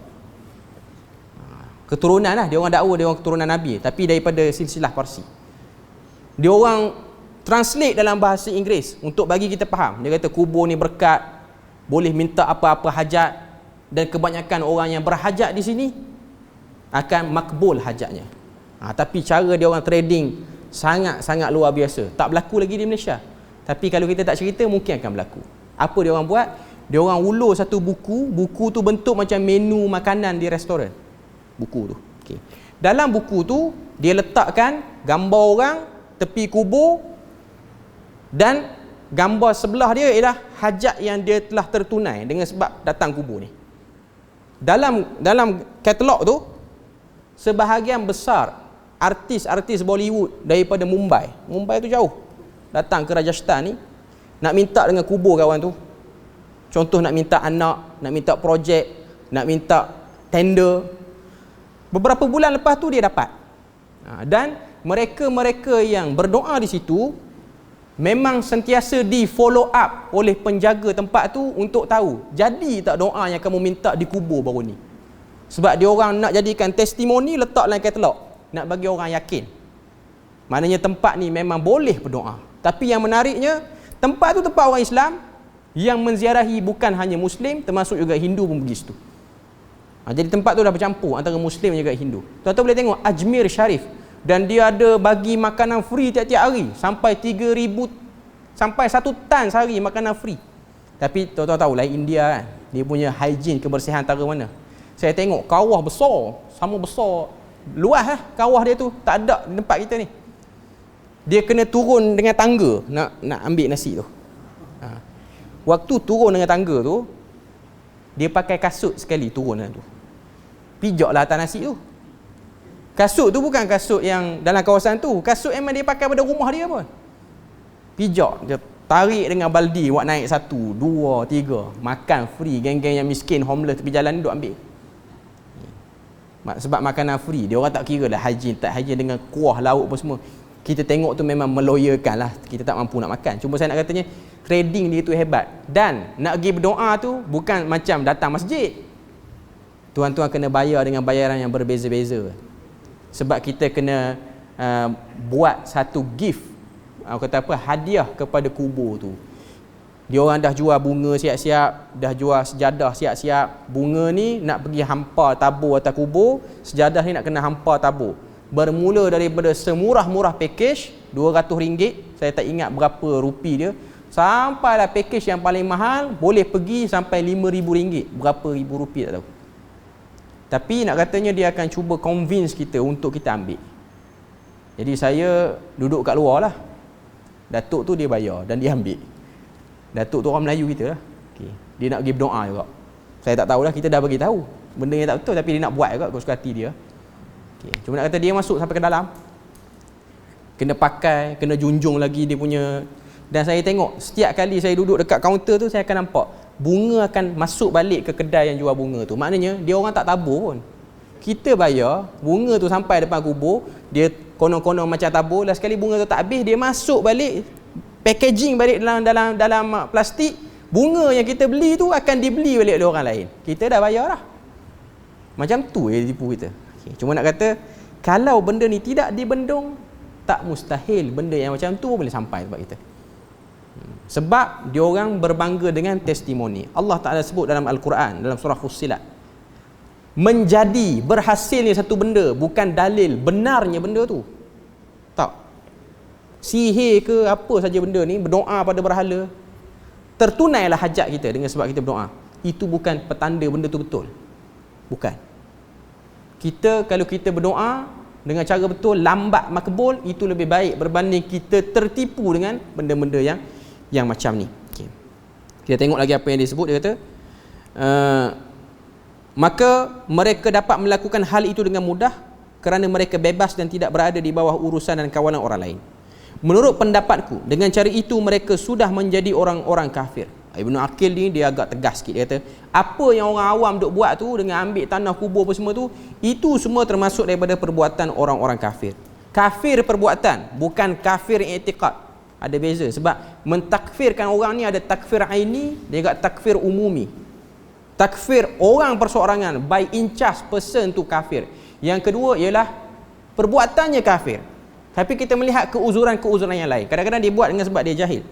Keturunan lah, dia orang dakwa dia orang keturunan Nabi, tapi daripada silsilah Parsi. Dia orang translate dalam bahasa Inggeris untuk bagi kita faham. Dia kata kubur ni berkat, boleh minta apa-apa hajat, dan kebanyakan orang yang berhajat di sini akan makbul hajatnya. Tapi cara dia orang trading sangat-sangat luar biasa. Tak berlaku lagi di Malaysia. Tapi kalau kita tak cerita, mungkin akan berlaku. Apa dia orang buat? Dia orang ulur satu buku. Buku tu bentuk macam menu makanan di restoran. Buku tu. Okay. Dalam buku tu, dia letakkan gambar orang tepi kubur, dan gambar sebelah dia ialah hajat yang dia telah tertunai dengan sebab datang kubur ni. Dalam katalog tu, sebahagian besar artis-artis Bollywood daripada Mumbai tu jauh, datang ke Rajasthan ni nak minta dengan kubur kawan tu. Contoh nak minta anak, nak minta projek, nak minta tender. Beberapa bulan lepas tu dia dapat. Dan mereka-mereka yang berdoa di situ memang sentiasa di follow up oleh penjaga tempat tu untuk tahu jadi tak doa yang kamu minta di kubur baru ni. Sebab dia orang nak jadikan testimoni, letak dalam katalog, nak bagi orang yakin. Maknanya tempat ni memang boleh berdoa. Tapi yang menariknya, tempat tu tempat orang Islam yang menziarahi, bukan hanya Muslim, termasuk juga Hindu pun pergi situ. Jadi tempat tu dah bercampur antara Muslim dan juga Hindu. Tuan-tuan boleh tengok Ajmer Sharif, dan dia ada bagi makanan free tiap-tiap hari sampai 3,000 sampai 1 tan sehari makanan free. Tapi tuan-tuan tahu lah India kan, dia punya hygiene kebersihan antara mana. Saya tengok kawah besar, sama besar, luas lah kawah dia tu, tak ada di tempat kita ni. Dia kena turun dengan tangga nak ambil nasi tu. Waktu turun dengan tangga tu, dia pakai kasut sekali turun tu. Pijak lah atas nasi tu. Kasut tu bukan kasut yang dalam kawasan tu, kasut memang dia pakai pada rumah dia pun. Pijak dia tarik dengan baldi, buat naik 1, 2, 3, makan free. Geng-geng yang miskin homeless tepi jalan duk ambil. Sebab makanan free, dia orang tak kira lah hygiene tak hygiene, dengan kuah lauk apa semua. Kita tengok tu memang meloyakan lah, kita tak mampu nak makan. Cuma saya nak katanya trading dia tu hebat. Dan nak pergi berdoa tu bukan macam datang masjid. Tuan-tuan kena bayar dengan bayaran yang berbeza-beza. Sebab kita kena buat satu gift, kata apa, hadiah kepada kubur tu. Dia orang dah jual bunga siap-siap, dah jual sejadah siap-siap. Bunga ni nak pergi hampa tabur atas kubur, sejadah ni nak kena hampa tabur. Bermula daripada semurah-murah package RM200, saya tak ingat berapa rupi dia, sampailah package yang paling mahal boleh pergi sampai RM5,000, berapa ribu rupiah tak tahu. Tapi nak katanya dia akan cuba convince kita untuk kita ambil. Jadi saya duduk kat luar lah. Datuk tu dia bayar dan dia ambil. Datuk tu orang Melayu kita lah. Okay. Dia nak pergi berdoa juga. Saya tak tahulah, kita dah bagi tahu benda yang tak betul, tapi dia nak buat juga, suka hati dia. Okay. Cuma nak kata dia masuk sampai ke dalam, kena pakai, kena junjung lagi dia punya. Dan saya tengok setiap kali saya duduk dekat kaunter tu, saya akan nampak bunga akan masuk balik ke kedai yang jual bunga tu. Maknanya dia orang tak tabur pun. Kita bayar, bunga tu sampai depan kubur, dia konon-konon macam tabur. Last sekali bunga tu tak habis, dia masuk balik, packaging balik dalam plastik. Bunga yang kita beli tu akan dibeli balik oleh orang lain. Kita dah bayar lah. Macam tu dia tipu kita. Okay. Cuma nak kata, kalau benda ni tidak dibendung, tak mustahil benda yang macam tu boleh sampai tempat kita. Sebab diorang berbangga dengan testimoni. Allah Ta'ala sebut dalam Al-Quran, dalam surah Fussilat, menjadi berhasilnya satu benda bukan dalil benarnya benda tu. Tak. Sihir ke apa saja benda ni, berdoa pada berhala, tertunailah hajat kita dengan sebab kita berdoa, itu bukan petanda benda tu betul. Bukan. Kita kalau kita berdoa dengan cara betul, lambat makbul, itu lebih baik berbanding kita tertipu dengan benda-benda yang macam ni. Okay. Kita tengok lagi apa yang disebut. Dia kata maka mereka dapat melakukan hal itu dengan mudah kerana mereka bebas dan tidak berada di bawah urusan dan kawalan orang lain. Menurut pendapatku, dengan cara itu mereka sudah menjadi orang-orang kafir. Ibnu Aqil ni dia agak tegas sikit. Dia kata apa yang orang awam duk buat tu, dengan ambil tanah kubur apa semua tu, itu semua termasuk daripada perbuatan orang-orang kafir. Kafir perbuatan, bukan kafir i'tiqad. Ada beza. Sebab mentakfirkan orang ni ada takfir aini, dia juga takfir umumi. Takfir orang perseorangan, by incas person tu kafir. Yang kedua ialah perbuatannya kafir, tapi kita melihat keuzuran-keuzuran yang lain. Kadang-kadang dia buat dengan sebab dia jahil.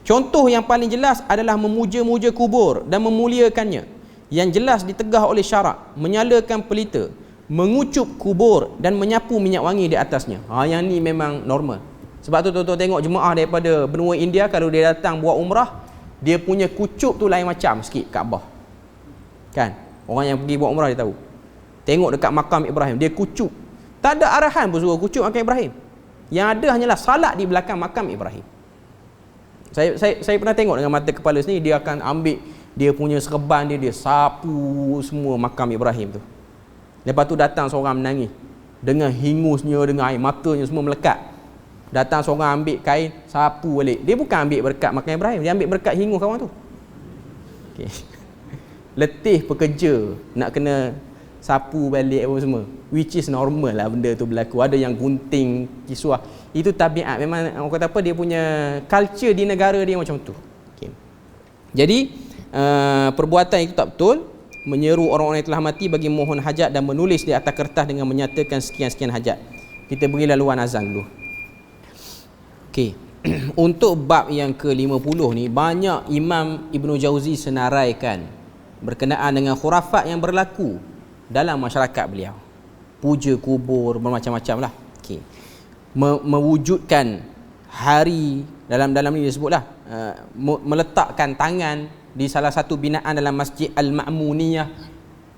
Contoh yang paling jelas adalah memuja-muja kubur dan memuliakannya, yang jelas ditegah oleh syarak, menyalakan pelita, mengucup kubur dan menyapu minyak wangi di atasnya. Yang ni memang normal. Sebab tu tuan-tuan tengok jemaah daripada benua India, kalau dia datang buat umrah, dia punya kucup tu lain macam sikit Kaabah. Kan? Orang yang pergi buat umrah dia tahu. Tengok dekat makam Ibrahim, dia kucup. Tak ada arahan pun suruh kucup makam Ibrahim. Yang ada hanyalah salat di belakang makam Ibrahim. Saya pernah tengok dengan mata kepala sendiri, dia akan ambil dia punya serban dia sapu semua makam Ibrahim tu. Lepas tu datang seorang menangis dengan hingusnya, dengan air matanya semua melekat. Datang seorang ambil kain, sapu balik. Dia bukan ambil berkat makam Ibrahim, dia ambil berkat hingus kawan tu. Okay. Letih pekerja nak kena sapu balik apa semua, which is normal lah benda tu berlaku. Ada yang gunting kiswah, itu tabiat. Memang orang kata apa, dia punya culture di negara dia macam tu. Okay. Jadi perbuatan itu tak betul. Menyeru orang-orang yang telah mati bagi mohon hajat dan menulis di atas kertas dengan menyatakan sekian-sekian hajat. Kita beri laluan azan dulu. Okey. Untuk bab yang ke-50 ni, banyak Imam Ibnu Jauzi senaraikan berkenaan dengan khurafat yang berlaku dalam masyarakat beliau. Puja kubur, bermacam-macam lah. Okay. Mewujudkan hari, dalam ni disebutlah, meletakkan tangan di salah satu binaan dalam Masjid Al-Ma'muniyah,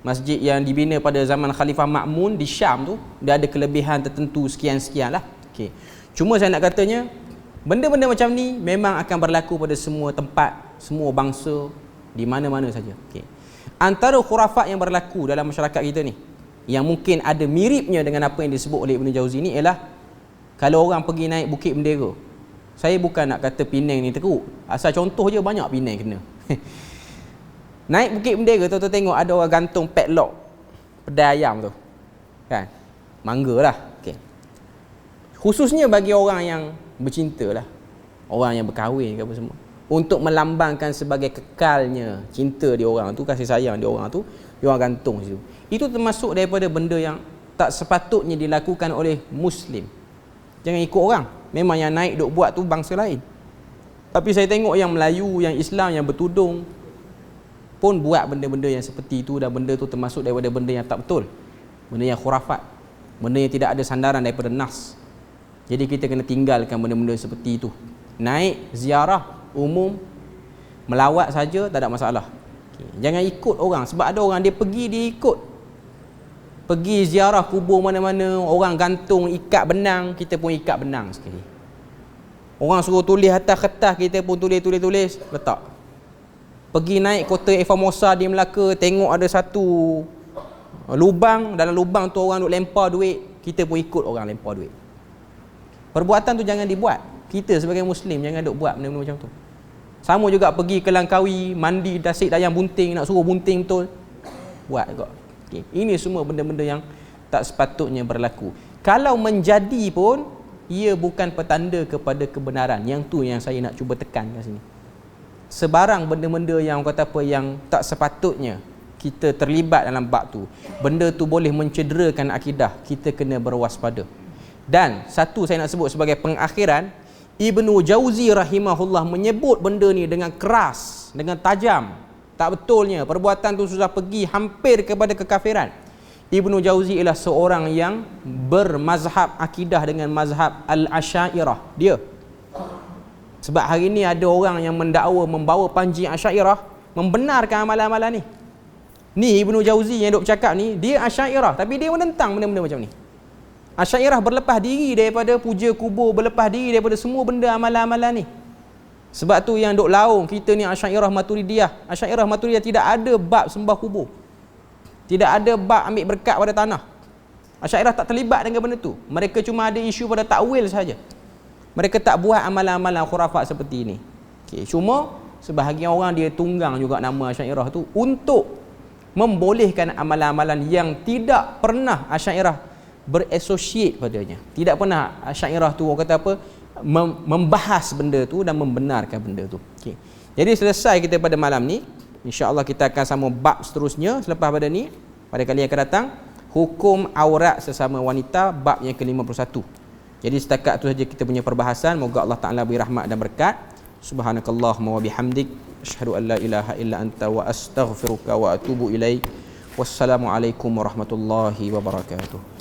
masjid yang dibina pada zaman Khalifah Ma'mun di Syam tu, dia ada kelebihan tertentu sekian-sekian lah. Okay. Cuma saya nak katanya, benda-benda macam ni memang akan berlaku pada semua tempat, semua bangsa, di mana-mana saja. Okay. Antara khurafat yang berlaku dalam masyarakat kita ni, yang mungkin ada miripnya dengan apa yang disebut oleh Ibn Jauzi ni, ialah kalau orang pergi naik Bukit Bendera. Saya bukan nak kata Penang ni teruk, asal contoh je banyak Penang kena. Naik Bukit Bendera tu tengok ada orang gantung padlock kedai ayam tu, kan, mangga lah. Okay. Khususnya bagi orang yang bercinta lah, orang yang berkahwin ke apa semua, untuk melambangkan sebagai kekalnya cinta dia orang tu, kasih sayang dia orang tu, dia orang gantung situ. Itu termasuk daripada benda yang tak sepatutnya dilakukan oleh Muslim. Jangan ikut orang. Memang yang naik duk buat tu bangsa lain. Tapi saya tengok yang Melayu, yang Islam, yang bertudung pun buat benda-benda yang seperti itu, dan benda tu termasuk daripada benda yang tak betul, benda yang khurafat, benda yang tidak ada sandaran daripada nas. Jadi kita kena tinggalkan benda-benda seperti itu. Naik ziarah umum, melawat saja tak ada masalah. Okay. Jangan ikut orang, sebab ada orang dia pergi, dia ikut. Pergi ziarah kubur mana-mana, orang gantung ikat benang, kita pun ikat benang sekali. Orang suruh tulis atas kertas, kita pun tulis, letak. Pergi naik kota Formosa di Melaka, tengok ada satu lubang, dalam lubang tu orang duk lempar duit, kita pun ikut orang lempar duit. Perbuatan tu jangan dibuat. Kita sebagai Muslim jangan duk buat benda-benda macam tu. Sama juga pergi ke Langkawi, mandi dasik dayang bunting, nak suruh bunting betul, buat juga. Okay. Ini semua benda-benda yang tak sepatutnya berlaku. Kalau menjadi pun, ia bukan petanda kepada kebenaran. Yang tu yang saya nak cuba tekan kat sini. Sebarang benda-benda yang kata apa, yang tak sepatutnya kita terlibat dalam bab tu, benda tu boleh mencederakan akidah, kita kena berwaspada. Dan satu saya nak sebut sebagai pengakhiran, Ibnu Jauzi rahimahullah menyebut benda ni dengan keras, dengan tajam. Tak betulnya, perbuatan tu sudah pergi hampir kepada kekafiran. Ibnu Jauzi ialah seorang yang bermazhab akidah dengan mazhab Al-Asy'ariyah. Dia. Sebab hari ni ada orang yang mendakwa membawa panji Asy'ariyah, membenarkan amalan-amalan ni. Ni Ibnu Jauzi yang duk bercakap ni, dia Asy'ariyah tapi dia menentang benda-benda macam ni. Asy'ariyah berlepas diri daripada puja kubur, berlepas diri daripada semua benda amalan-amalan ni. Sebab tu yang duk laung kita ni Asy'ariyah Maturidiyah. Asy'ariyah Maturidiyah tidak ada bab sembah kubur. Tidak ada bab ambil berkat pada tanah. Asy'ariyah tak terlibat dengan benda tu. Mereka cuma ada isu pada takwil saja. Mereka tak buat amalan-amalan khurafat seperti ini. Okay. Cuma sebahagian orang dia tunggang juga nama Asy'ariyah tu untuk membolehkan amalan-amalan yang tidak pernah Asy'ariyah berassociate padanya. Tidak pernah Asy'ariyah tu orang kata apa, membahas benda tu dan membenarkan benda tu. Okay. Jadi selesai kita pada malam ni. InsyaAllah kita akan sambung bab seterusnya selepas pada ni. Pada kali yang akan datang, hukum aurat sesama wanita, bab yang ke-51. Jadi setakat tu saja kita punya perbahasan. Moga Allah Ta'ala beri rahmat dan berkat. Subhanakallahumma wa bihamdik, asyhadu an la ilaha illa anta wa astaghfiruka wa atubu ilaik. Wassalamualaikum warahmatullahi wabarakatuh.